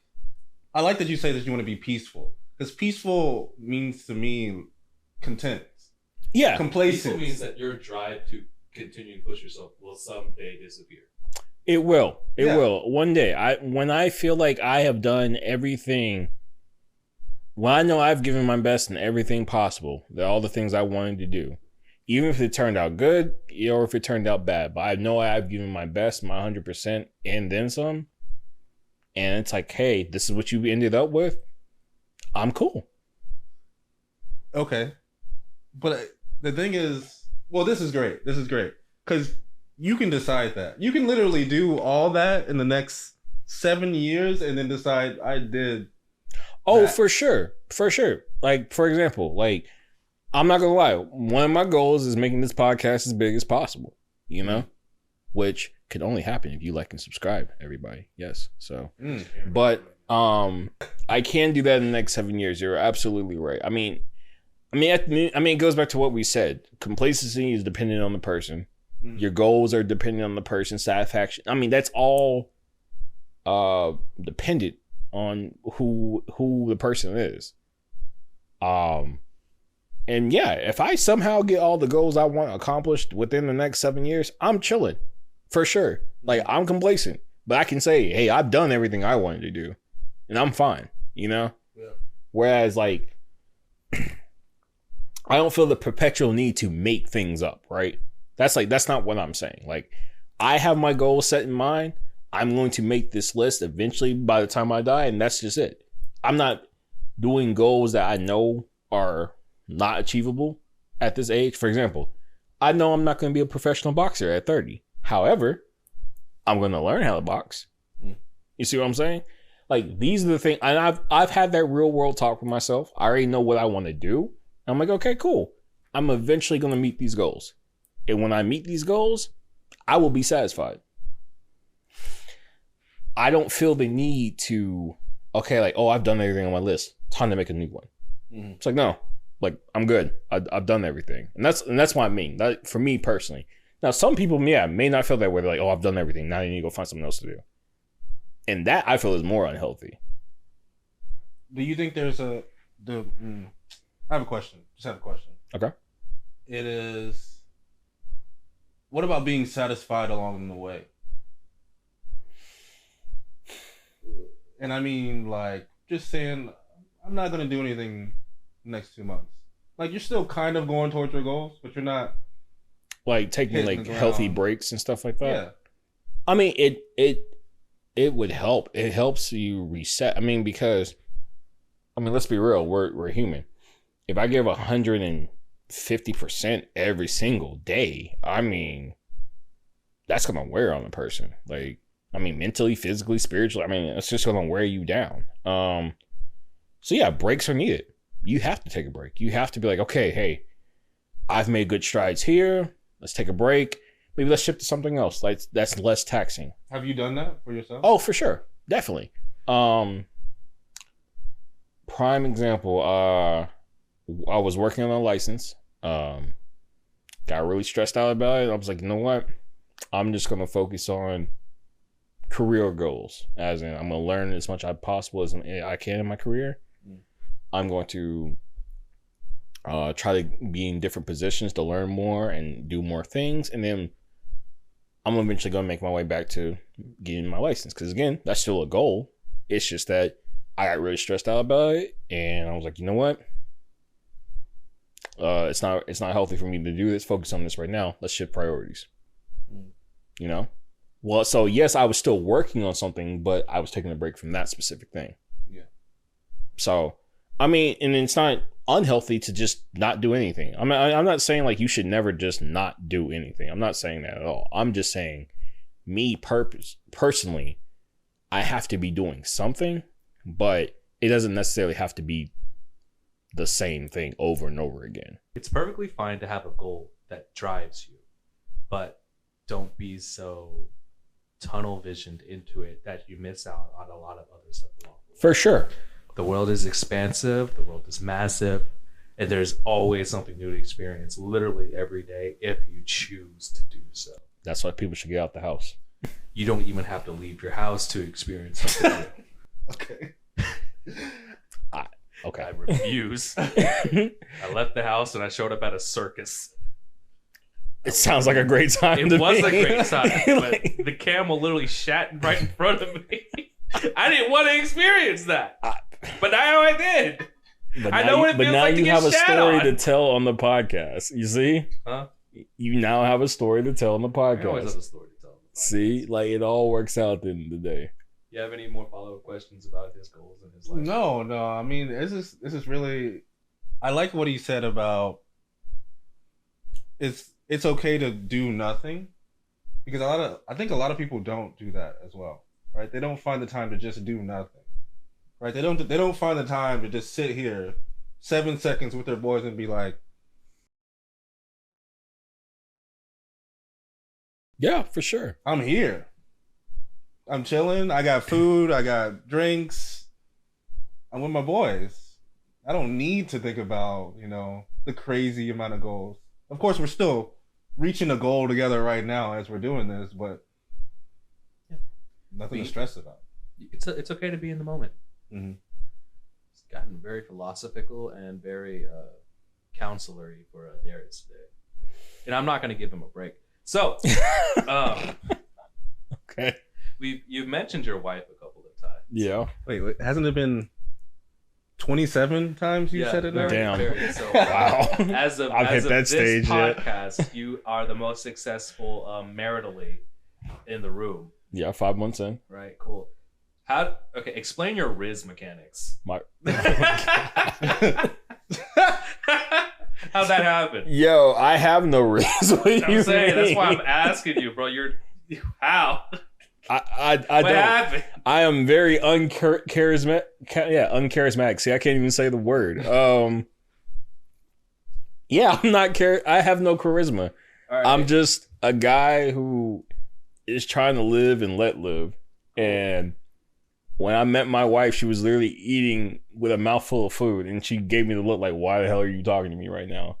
I like that you say that you want to be peaceful, because peaceful means to me content, Yeah. complacent. Peaceful means that your drive to continue to push yourself will someday disappear. It will. It Yeah. will. One day. When I feel like I have done everything, when I know I've given my best in everything possible, all the things I wanted to do, even if it turned out good or if it turned out bad, but I know I've given my best, my 100%, and then some. And it's like, hey, this is what you ended up with. I'm cool. Okay. But the thing is, well, this is great. This is great. Because you can decide that. You can literally do all that in the next 7 years and then decide I did. Oh, that. for sure. For sure. Like, for example, like, I'm not gonna lie. One of my goals is making this podcast as big as possible, you know? Which could only happen if you like and subscribe, everybody. Yes. So, but I can do that in the next 7 years. You're absolutely right. I mean, it goes back to what we said. Complacency is dependent on the person. Your goals are dependent on the person's satisfaction. I mean, that's all dependent on who the person is. And yeah, if I somehow get all the goals I want accomplished within the next 7 years, I'm chilling for sure. Like, I'm complacent, but I can say, hey, I've done everything I wanted to do and I'm fine, you know? Yeah. Whereas like, I don't feel the perpetual need to make things up, right? That's not what I'm saying. Like, I have my goals set in mind. I'm going to make this list eventually by the time I die, and that's just it. I'm not doing goals that I know are not achievable at this age. For example, I know I'm not going to be a professional boxer at 30. However, I'm going to learn how to box. You see what I'm saying? Like, these are the things, and I've had that real world talk with myself. I already know what I want to do. I'm like, okay, cool. I'm eventually going to meet these goals. And when I meet these goals, I will be satisfied. I don't feel the need to, okay, like, oh, I've done everything on my list. Time to make a new one. It's like, no, like, I'm good. I've done everything. And that's what I mean. That, for me personally. Now, some people, may not feel that way. They're like, oh, I've done everything. Now I need to go find something else to do. And that, I feel, is more unhealthy. Do you think there's I have a question. Just have a question. Okay. It is, what about being satisfied along the way? And I mean, like, just saying, I'm not going to do anything next 2 months. Like, you're still kind of going towards your goals, but you're not. Like, taking, Hitting like, the healthy ground. breaks and stuff like that. Yeah. I mean, it would help. It helps you reset. I mean, because, I mean, let's be real. We're human. If I give 150% every single day, I mean, that's going to wear on a person. Like, I mean, mentally, physically, spiritually, I mean, it's just going to wear you down. So yeah, breaks are needed. You have to take a break. You have to be like, okay, hey, I've made good strides here. Let's take a break. Maybe let's shift to something else. Like, that's less taxing. Have you done that for yourself? Oh, for sure. Definitely. Prime example, I was working on a license. Got really stressed out about it. I was like, you know what? I'm just going to focus on career goals. As in, I'm going to learn as much as possible as I can in my career. I'm going to try to be in different positions to learn more and do more things. And then I'm eventually going to make my way back to getting my license. Because again, that's still a goal. It's just that I got really stressed out about it. And I was like, you know what? It's not healthy for me to do this. Focus on this right now. Let's shift priorities. You know? Well, so yes, I was still working on something, but I was taking a break from that specific thing. Yeah. So, I mean, and it's not unhealthy to just not do anything. I mean, I'm not saying like you should never just not do anything. I'm not saying that at all. I'm just saying, personally, I have to be doing something, but it doesn't necessarily have to be the same thing over and over again. It's perfectly fine to have a goal that drives you, but don't be so tunnel visioned into it that you miss out on a lot of other stuff along the way. For sure. The world is expansive, the world is massive, and there's always something new to experience literally every day if you choose to do so. That's why people should get out the house. You don't even have to leave your house to experience something new. Okay. Okay. I refuse. I left the house and I showed up at a circus. It sounds like a great time. It to was me. a great time, but the camel literally shat right in front of me. I didn't want to experience that, but now I did. I know what it feels like to get shat on. But now you have a story to tell on the podcast. You see? Huh? You now have a story to tell on the I always have podcast. a story to tell. See? Like, it all works out at the end of the day. You have any more follow-up questions about his goals and his life? No. I mean, this is really. I like what he said about. It's okay to do nothing, because I think a lot of people don't do that as well, right? They don't find the time to just do nothing, right? They don't find the time to just sit here 7 seconds with their boys and be like, Yeah, for sure. I'm here. I'm chilling. I got food. I got drinks. I'm with my boys. I don't need to think about, the crazy amount of goals. Of course, we're still reaching a goal together right now as we're doing this, but nothing to stress about. It's okay to be in the moment. Mm-hmm. It's gotten very philosophical and very counselory for Darius today. And I'm not going to give him a break. So, Okay. you've mentioned your wife a couple of times. Yeah. Wait, hasn't it been 27 times you said it now? Damn. So, Wow. As of, I've hit that this stage yet. podcast, you are the most successful maritally in the room. Yeah, 5 months in. Right, cool. Explain your Riz mechanics. How'd that happen? Yo, I have no risk. What do I'm you saying, that's mean? why I'm asking you, bro. How? I What don't. happened? I am very uncharismatic. Yeah, uncharismatic. See, I can't even say the word. Yeah, I'm not I have no charisma. All right. I'm just a guy who is trying to live and let live. And when I met my wife, she was literally eating with a mouthful of food, and she gave me the look like, "Why the hell are you talking to me right now?"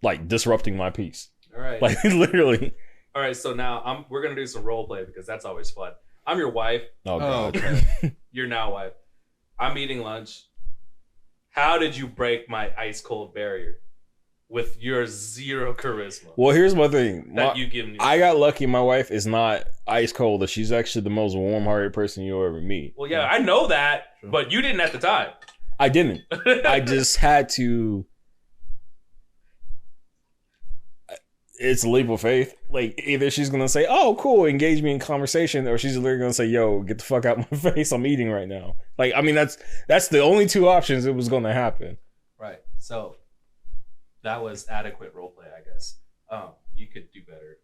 Like disrupting my peace. All right. Like literally. All right. So now we're gonna do some role play because that's always fun. I'm your wife. Oh god. Okay. You're now wife. I'm eating lunch. How did you break my ice cold barrier with your zero charisma Well, here's my thing. that you give me? I got lucky. My wife is not ice cold. She's actually the most warm-hearted person you'll ever meet. Well, yeah, I know that, Sure. but you didn't at the time. I didn't. I just had to. It's a leap of faith. Like either she's gonna say, "Oh, cool," engage me in conversation, or she's literally gonna say, "Yo, get the fuck out my face. I'm eating right now." Like, I mean, that's the only two options it was gonna happen. Right. So that was adequate role play, I guess. You could do better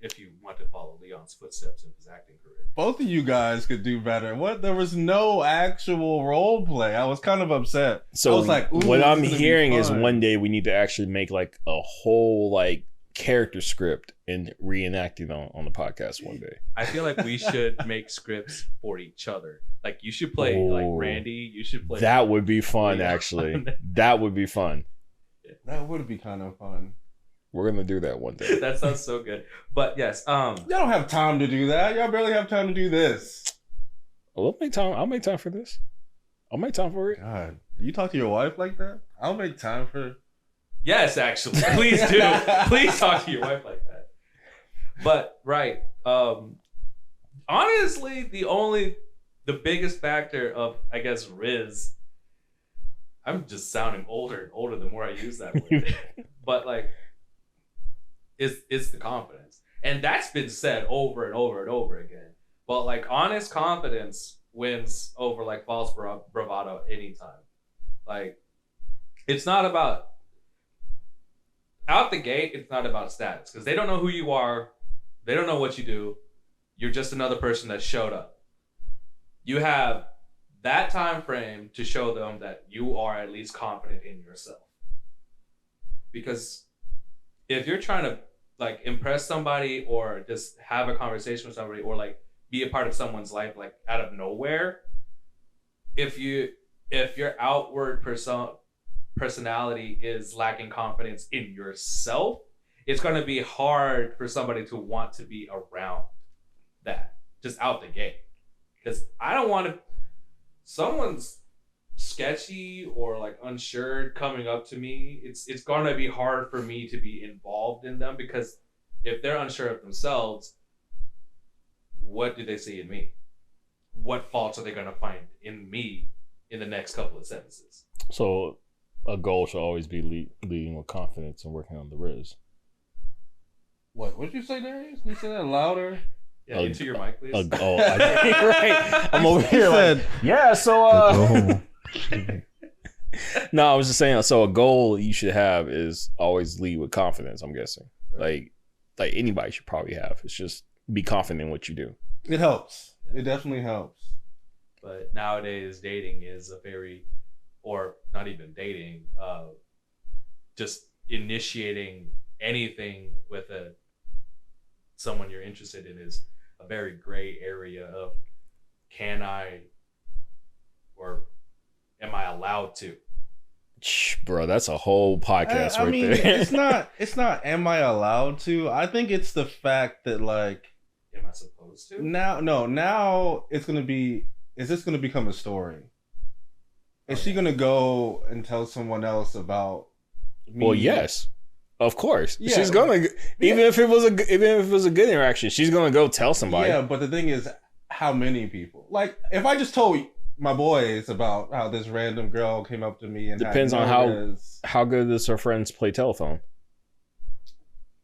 if you want to follow Leon's footsteps in his acting career. Both of you guys could do better. What? There was no actual role play. I was kind of upset. So I was like, ooh, what this I'm is gonna be hearing is fun. one day we need to actually make like a whole like character script and reenact it on the podcast one day. I feel like we should make scripts for each other. Like you should play like Oh. Randy. You should play That would be fun, Leon. actually. That would be fun. That would be kind of fun. We're gonna do that one day. That sounds so good. But yes, Y'all don't have time to do that. Y'all barely have time to do this. We'll make time. I'll make time for this. I'll make time for it. God, you talk to your wife like that? I'll make time for. yes, actually, please do. Please talk to your wife like that. But right. Honestly, the biggest factor of, I guess, Riz. I'm just sounding older and older the more I use that word. But like, it's the confidence, and that's been said over and over and over again. But like, honest confidence wins over like false bravado anytime. Like, it's not about out the gate. It's not about status because they don't know who you are. They don't know what you do. You're just another person that showed up. You have that time frame to show them that you are at least confident in yourself. Because if you're trying to like impress somebody or just have a conversation with somebody or like be a part of someone's life like out of nowhere, if your outward personality is lacking confidence in yourself, it's going to be hard for somebody to want to be around that just out the gate. Because I don't want to, someone's sketchy or like unsure coming up to me, it's going to be hard for me to be involved in them, because if they're unsure of themselves, what do they see in me? What faults are they going to find in me in the next couple of sentences? So a goal should always be leading with confidence and working on the Riz. What did you say, Darius? Can you say that louder? Yeah, into your mic, please. Right. I'm over here like, yeah, so no, I was just saying, so a goal you should have is always lead with confidence, I'm guessing. Right. Like anybody should probably have. It's just be confident in what you do. It helps. It definitely helps. But nowadays dating is a very, or not even dating, just initiating anything with someone you're interested in is a very gray area of can I or am I allowed to? Bro, that's a whole podcast I mean, there. it's not am I allowed to? I think it's the fact that like, am I supposed to? Now it's gonna be, is this gonna become a story? Is she gonna go and tell someone else about me? Well, yes. Of course, yeah, she's gonna. Even if it was a good interaction, she's gonna go tell somebody. Yeah, but the thing is, how many people? Like, if I just told my boys about how this random girl came up to me and depends on how good does her friends play telephone.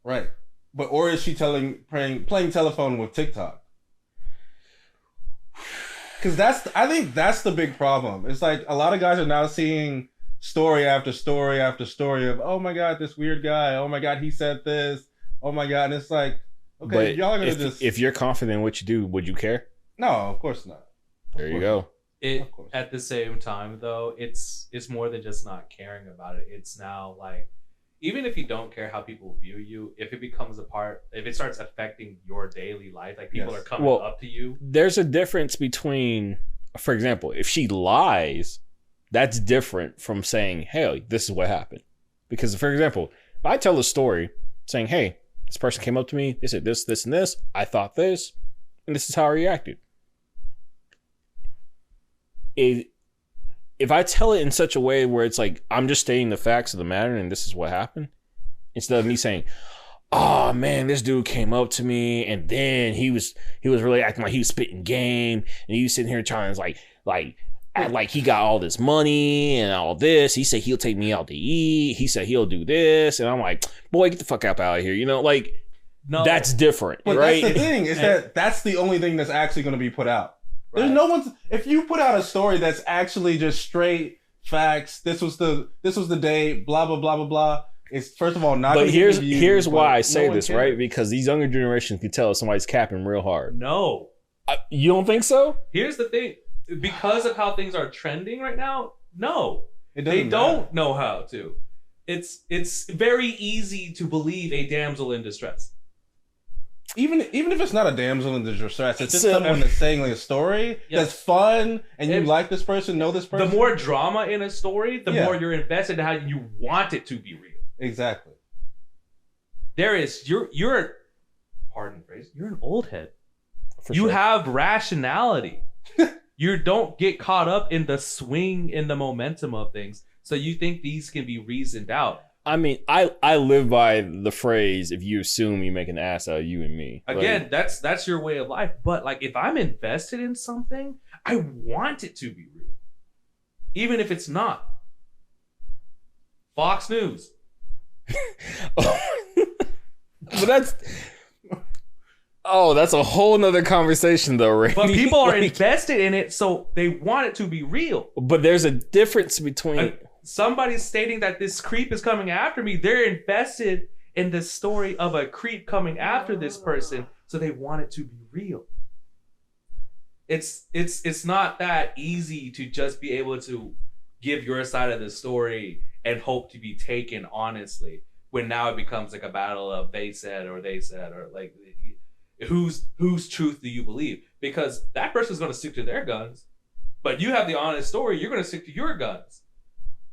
Right, but or is she playing telephone with TikTok? Because I think that's the big problem. It's like a lot of guys are now seeing story after story after story of, oh my God, this weird guy. Oh my God, he said this. Oh my God. And it's like, okay, but y'all are gonna if you're confident in what you do, would you care? No, of course not. There you go. At the same time though, it's more than just not caring about it. It's now like, even if you don't care how people view you, if it starts affecting your daily life, like people are coming up to you. There's a difference between, for example, if she lies, that's different from saying, hey, this is what happened. Because, for example, if I tell a story saying, hey, this person came up to me, they said this, this, and this, I thought this, and this is how I reacted. If I tell it in such a way where it's like, I'm just stating the facts of the matter and this is what happened, instead of me saying, oh man, this dude came up to me and then he was really acting like he was spitting game and he was sitting here trying to act like he got all this money and all this. He said he'll take me out to eat. He said he'll do this. And I'm like, boy, get the fuck out of here. You know, like, no, that's different, but right? That's the thing, is that's the only thing that's actually going to be put out. Right. There's no one's, if you put out a story that's actually just straight facts, this was the day, blah, blah, blah, blah, blah. It's, first of all, not. But here's why I say this, right? Because these younger generations can tell if somebody's capping real hard. No. You don't think so? Here's the thing. Because of how things are trending right now, no. They don't know how to. It's very easy to believe a damsel in distress. Even if it's not a damsel in distress, it's just someone that's saying like a story that's fun and you like this person, know this person. The more drama in a story, the more you're invested in how you want it to be real. Exactly. You're pardon the phrase, you're an old head. You have rationality. You don't get caught up in the swing, in the momentum of things. So you think these can be reasoned out. I mean, I live by the phrase, if you assume, you make an ass out of you and me. Again, Like, that's your way of life. But like, if I'm invested in something, I want it to be real, even if it's not. Fox News. but that's a whole nother conversation though, right? But people are Like, invested in it, so they want it to be real. but there's a difference between And somebody's stating that this creep is coming after me. They're invested in the story of a creep coming after this person, so they want it to be real. It's not that easy to just be able to give your side of the story and hope to be taken honestly, when now it becomes like a battle of they said, or like whose truth do you believe? Because that person's going to stick to their guns, but you have the honest story, you're going to stick to your guns.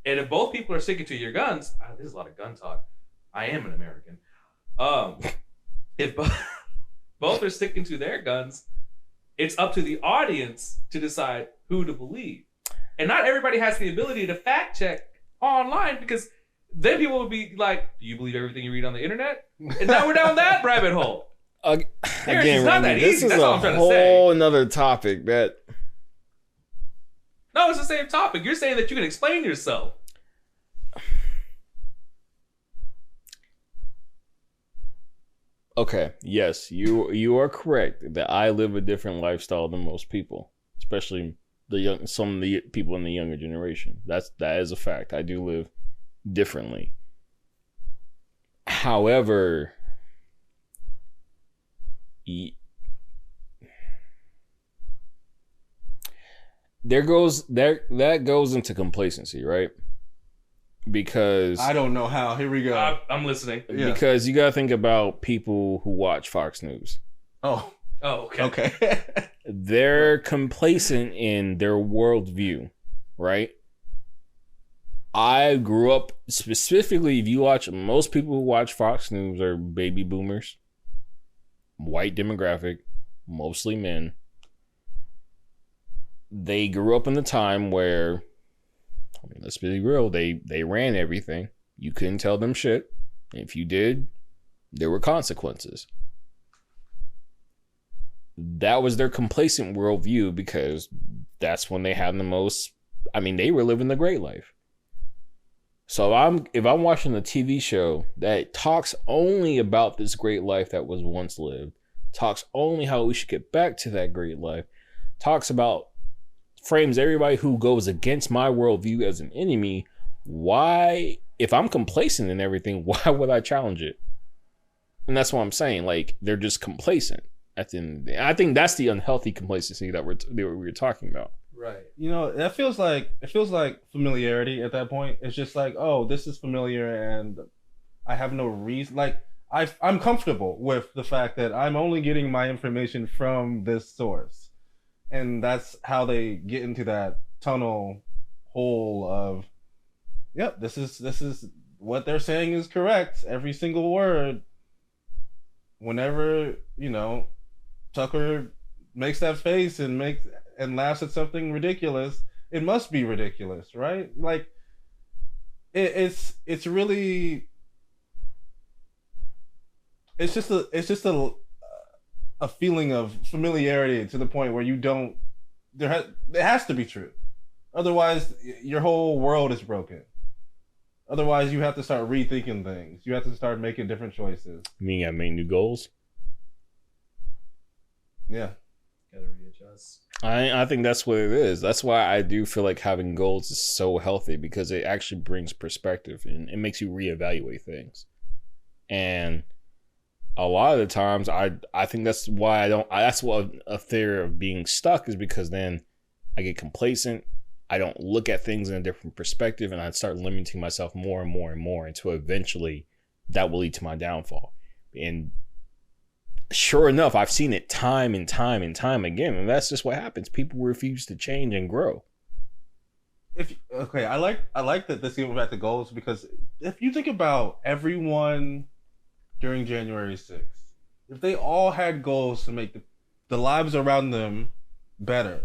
And if both people are sticking to your guns, there's a lot of gun talk. I am an American. If both are sticking to their guns, it's up to the audience to decide who to believe. And not everybody has the ability to fact check online, because then people will be like, do you believe everything you read on the internet? And now we're down that rabbit hole. again, It's not that Randy, this easy. is That's all a I'm trying to say. whole another topic that No, it's the same topic. You're saying that you can explain yourself. okay, yes, you are correct that I live a different lifestyle than most people, especially some of the people in the younger generation. That is a fact. I do live differently. However, that goes into complacency, right? Because I don't know how. Here we go. I'm listening. Yeah. because you gotta think about people who watch Fox News. Oh, Oh, okay. okay. They're complacent in their worldview, right? I grew up, specifically, if you watch, most people who watch Fox News are baby boomers, white demographic, mostly men. They grew up in the time where, I mean, let's be real, they ran everything. You couldn't tell them shit. If you did, there were consequences. That was their complacent worldview, because that's when they had the most, I mean, they were living the great life. So if I'm watching a TV show that talks only about this great life that was once lived, talks only how we should get back to that great life, talks about, frames everybody who goes against my worldview as an enemy, why, if I'm complacent in everything, why would I challenge it? And that's what I'm saying. Like, they're just complacent at the end of the day. I think that's the unhealthy complacency that we were talking about. Right. You know, it feels like familiarity at that point. It's just like, oh, this is familiar, and I have no reason. Like, I'm comfortable with the fact that I'm only getting my information from this source, and that's how they get into that tunnel hole of, yep, this is what they're saying is correct, every single word. Whenever, you know, Tucker makes that face and laughs at something ridiculous, it must be ridiculous, right? Like, it's really, it's just a feeling of familiarity to the point where you don't, it has to be true, otherwise your whole world is broken. Otherwise, you have to start rethinking things. You have to start making different choices. You mean I make new goals? Yeah. Gotta readjust. I think that's what it is. That's why I do feel like having goals is so healthy, because it actually brings perspective and it makes you reevaluate things. And a lot of the times, I think that's why that's what a fear of being stuck is, because then I get complacent. I don't look at things in a different perspective, and I start limiting myself more and more and more until eventually that will lead to my downfall. And sure enough, I've seen it time and time and time again, and that's just what happens. People refuse to change and grow. I like that this even back to goals, because if you think about everyone during January 6th, if they all had goals to make the lives around them better,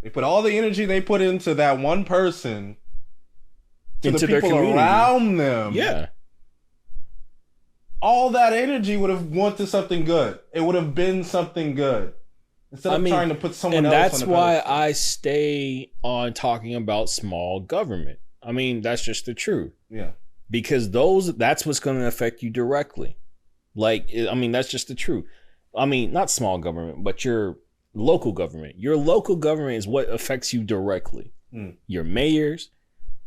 they put all the energy they put into that one person, to Into the their people community. around them, Yeah. all that energy would have went to something good. It would have been something good instead of trying to put someone and else. that's on the why pedestal. I stay on talking about small government. I mean, that's just the truth. Yeah. Because that's what's going to affect you directly. Like, I mean, that's just the truth. I mean, not small government, but your local government. Your local government is what affects you directly. Your mayors,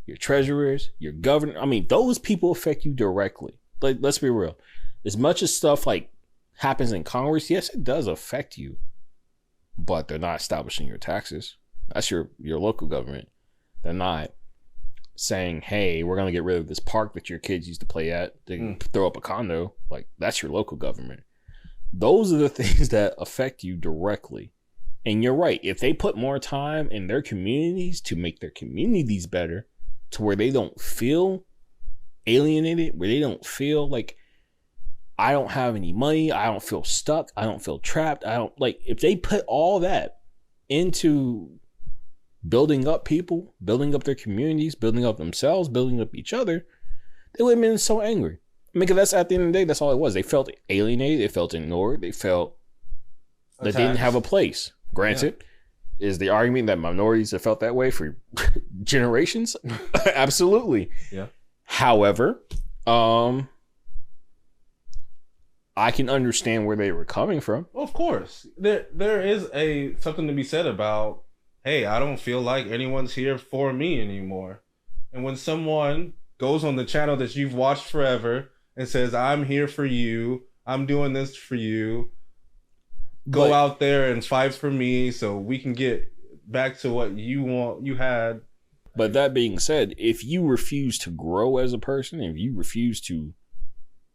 your treasurers, your governor. I mean, those people affect you directly. Like, let's be real. As much as stuff like happens in Congress, yes, it does affect you, but they're not establishing your taxes. That's your local government. They're not saying, hey, we're going to get rid of this park that your kids used to play at to throw up a condo. Like, that's your local government. Those are the things that affect you directly. And you're right. If they put more time in their communities to make their communities better, to where they don't feel alienated, where they don't feel like, I don't have any money, I don't feel stuck, I don't feel trapped, I don't, like, if they put all that into building up people, building up their communities, building up themselves, building up each other, they would have been so angry. I mean, because that's, at the end of the day, that's all it was. They felt alienated, they felt ignored, they felt that they didn't have a place. Granted, is the argument that minorities have felt that way for generations? Absolutely. Yeah. However, I can understand where they were coming from. Well, of course, there is something to be said about, hey, I don't feel like anyone's here for me anymore. And when someone goes on the channel that you've watched forever and says, I'm here for you, I'm doing this for you, go out there and fight for me so we can get back to what you had. But that being said, if you refuse to grow as a person, if you refuse to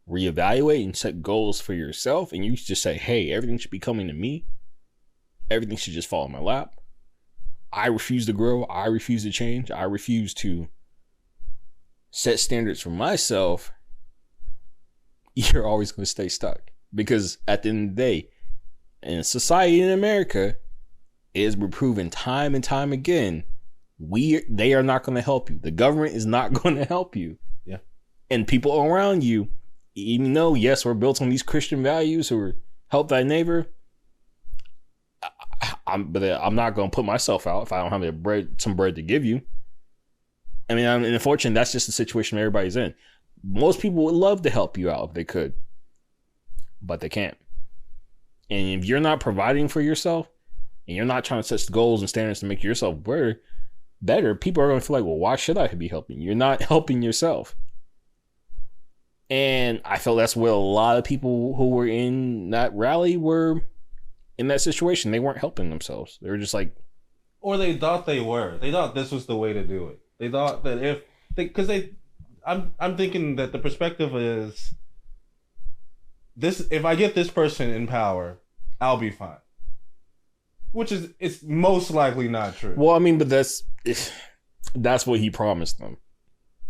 reevaluate and set goals for yourself, and you just say, hey, everything should be coming to me, everything should just fall in my lap, I refuse to grow, I refuse to change, I refuse to set standards for myself, you're always going to stay stuck. Because at the end of the day, in society in America, it has been proven time and time again, they are not going to help you. The government is not going to help you. Yeah. And people around you, even though, yes, we're built on these Christian values or help thy neighbor, I'm not going to put myself out if I don't have some bread to give you. I mean, and unfortunately, that's just the situation everybody's in. Most people would love to help you out if they could, but they can't. And if you're not providing for yourself and you're not trying to set goals and standards to make yourself better, people are going to feel like, well, why should I be helping? You're not helping yourself. And I felt that's where a lot of people who were in that rally were in that situation. They weren't helping themselves. They were just like, or they thought they were. They thought this was the way to do it. They thought that I'm thinking that the perspective is this: if I get this person in power, I'll be fine. Which is, it's most likely not true. Well, I mean, but that's what he promised them.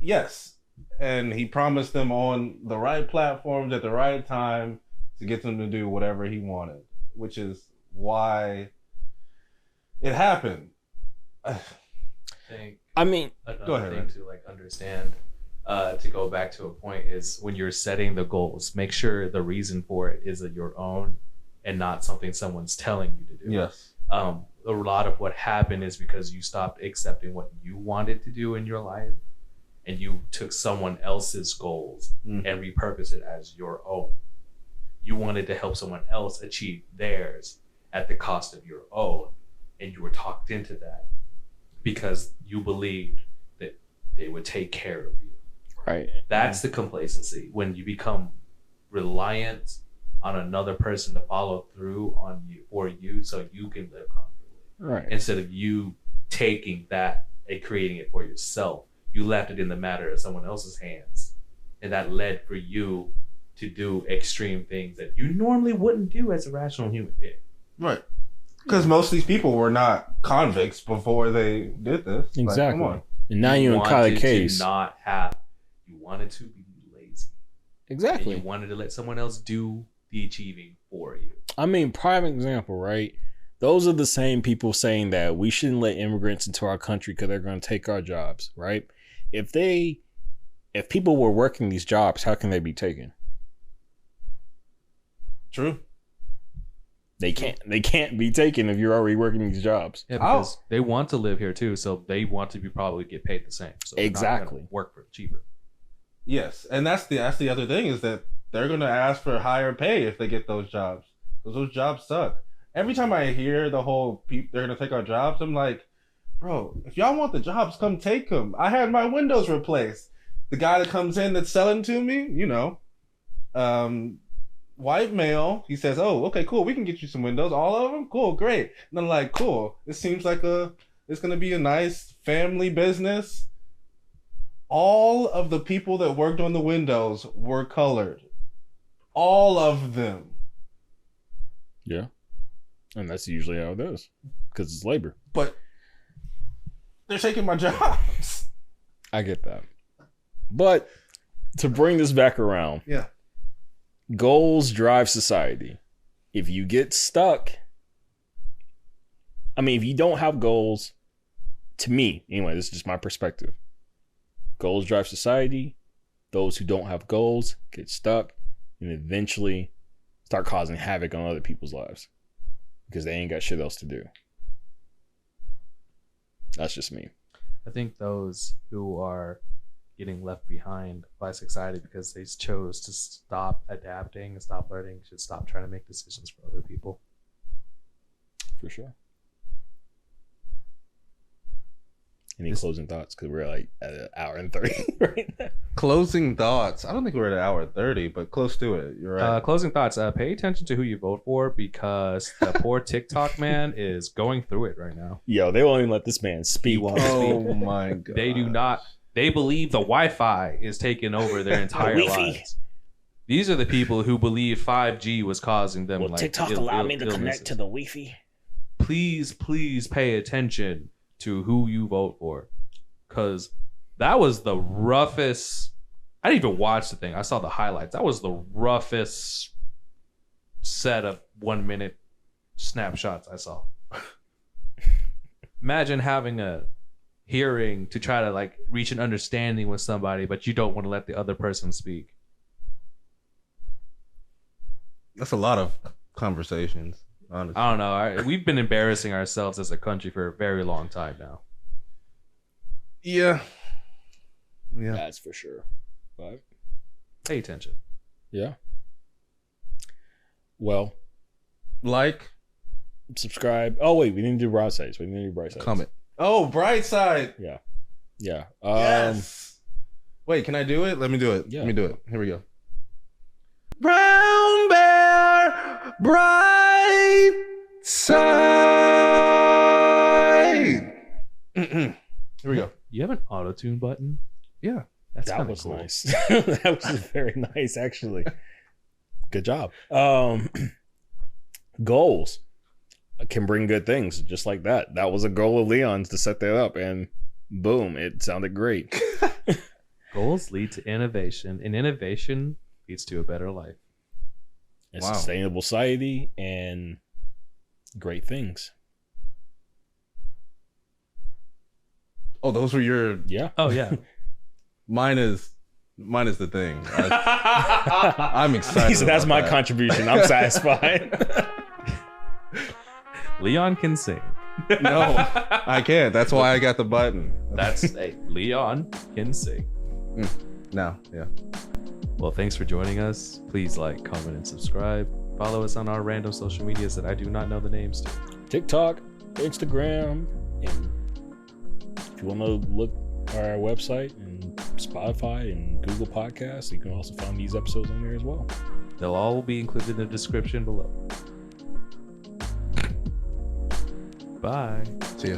Yes. And he promised them on the right platforms at the right time to get them to do whatever he wanted, which is why it happened. Go ahead, thing Ray. to like understand, to go back to a point, is when you're setting the goals, make sure the reason for it is your own and not something someone's telling you to do. Yes. A lot of what happened is because you stopped accepting what you wanted to do in your life, and you took someone else's goals and repurposed it as your own. You wanted to help someone else achieve theirs at the cost of your own, and you were talked into that because you believed that they would take care of you. Right. That's the complacency, when you become reliant on another person to follow through on you for you so you can live comfortably. Right. Instead of you taking that and creating it for yourself. You left it in the matter of someone else's hands. And that led for you to do extreme things that you normally wouldn't do as a rational human being. Right. Because most of these people were not convicts before they did this. Exactly. Like, come on. And now you're in Kylie case. You wanted to be lazy. Exactly. And you wanted to let someone else do the achieving for you. I mean, prime example, right? Those are the same people saying that we shouldn't let immigrants into our country because they're going to take our jobs, right? if people were working these jobs, how can they be taken? True. They can't be taken if you're already working these jobs. Yeah, because they want to live here too, so they want to probably get paid the same. So they're not Exactly. gonna work for cheaper. Yes, and that's the other thing is that they're gonna ask for higher pay if they get those jobs. Because those jobs suck. Every time I hear the whole they're gonna take our jobs, I'm like, bro, if y'all want the jobs, come take them. I had my windows replaced. The guy that comes in that's selling to me, white male, he says, oh, okay, cool, we can get you some windows. All of them? Cool, great. And I'm like, cool. It seems like it's going to be a nice family business. All of the people that worked on the windows were colored. All of them. Yeah. And that's usually how it is. Because it's labor. But they're taking my jobs. I get that. But to bring this back around. Yeah. Goals drive society. If you get stuck, if you don't have goals, to me, anyway, this is just my perspective. Goals drive society. Those who don't have goals get stuck and eventually start causing havoc on other people's lives because they ain't got shit else to do. That's just me. I think those who are getting left behind by society because they chose to stop adapting and stop learning should stop trying to make decisions for other people. For sure. Any closing thoughts? Because we're like at an hour and 30 right now. Closing thoughts. I don't think we're at an hour 30, but close to it. You're right. Closing thoughts. Pay attention to who you vote for because the poor TikTok man is going through it right now. Yo, they won't even let this man speak. Oh my god. They do not. They believe the Wi-Fi is taking over their entire lives. These are the people who believe 5G was causing them. Will TikTok allow me to connect to the Wi-Fi? Please pay attention to who you vote for, because that was the roughest. I didn't even watch the thing. I saw the highlights. That was the roughest set of 1 minute snapshots I saw. Imagine having a hearing to try to reach an understanding with somebody, but you don't want to let the other person speak. That's a lot of conversations, honestly. I don't know. We've been embarrassing ourselves as a country for a very long time now. Yeah. That's for sure. But pay attention. Yeah. Well, subscribe. Oh wait, we didn't do broad sides. Comment. Oh, bright side. Yeah. Yes. Wait, can I do it? Let me do it. Yeah. Let me do it. Here we go. Brown bear, bright side. Here we go. You have an auto-tune button? Yeah. That was cool. nice. That was very nice, actually. Good job. Goals can bring good things, just like that. That was a goal of Leon's to set that up, and boom, it sounded great. Goals lead to innovation, and innovation leads to a better life. And sustainable society and great things. Oh, those were your... Yeah. Oh, yeah. Mine is the thing. I'm excited. So that's my contribution. I'm satisfied. Leon can sing. No, I can't. That's why I got the button. Leon can sing. No, yeah. Well, thanks for joining us. Please like, comment, and subscribe. Follow us on our random social medias that I do not know the names to. TikTok, Instagram, and if you want to look at our website and Spotify and Google Podcasts, you can also find these episodes on there as well. They'll all be included in the description below. Bye. See ya.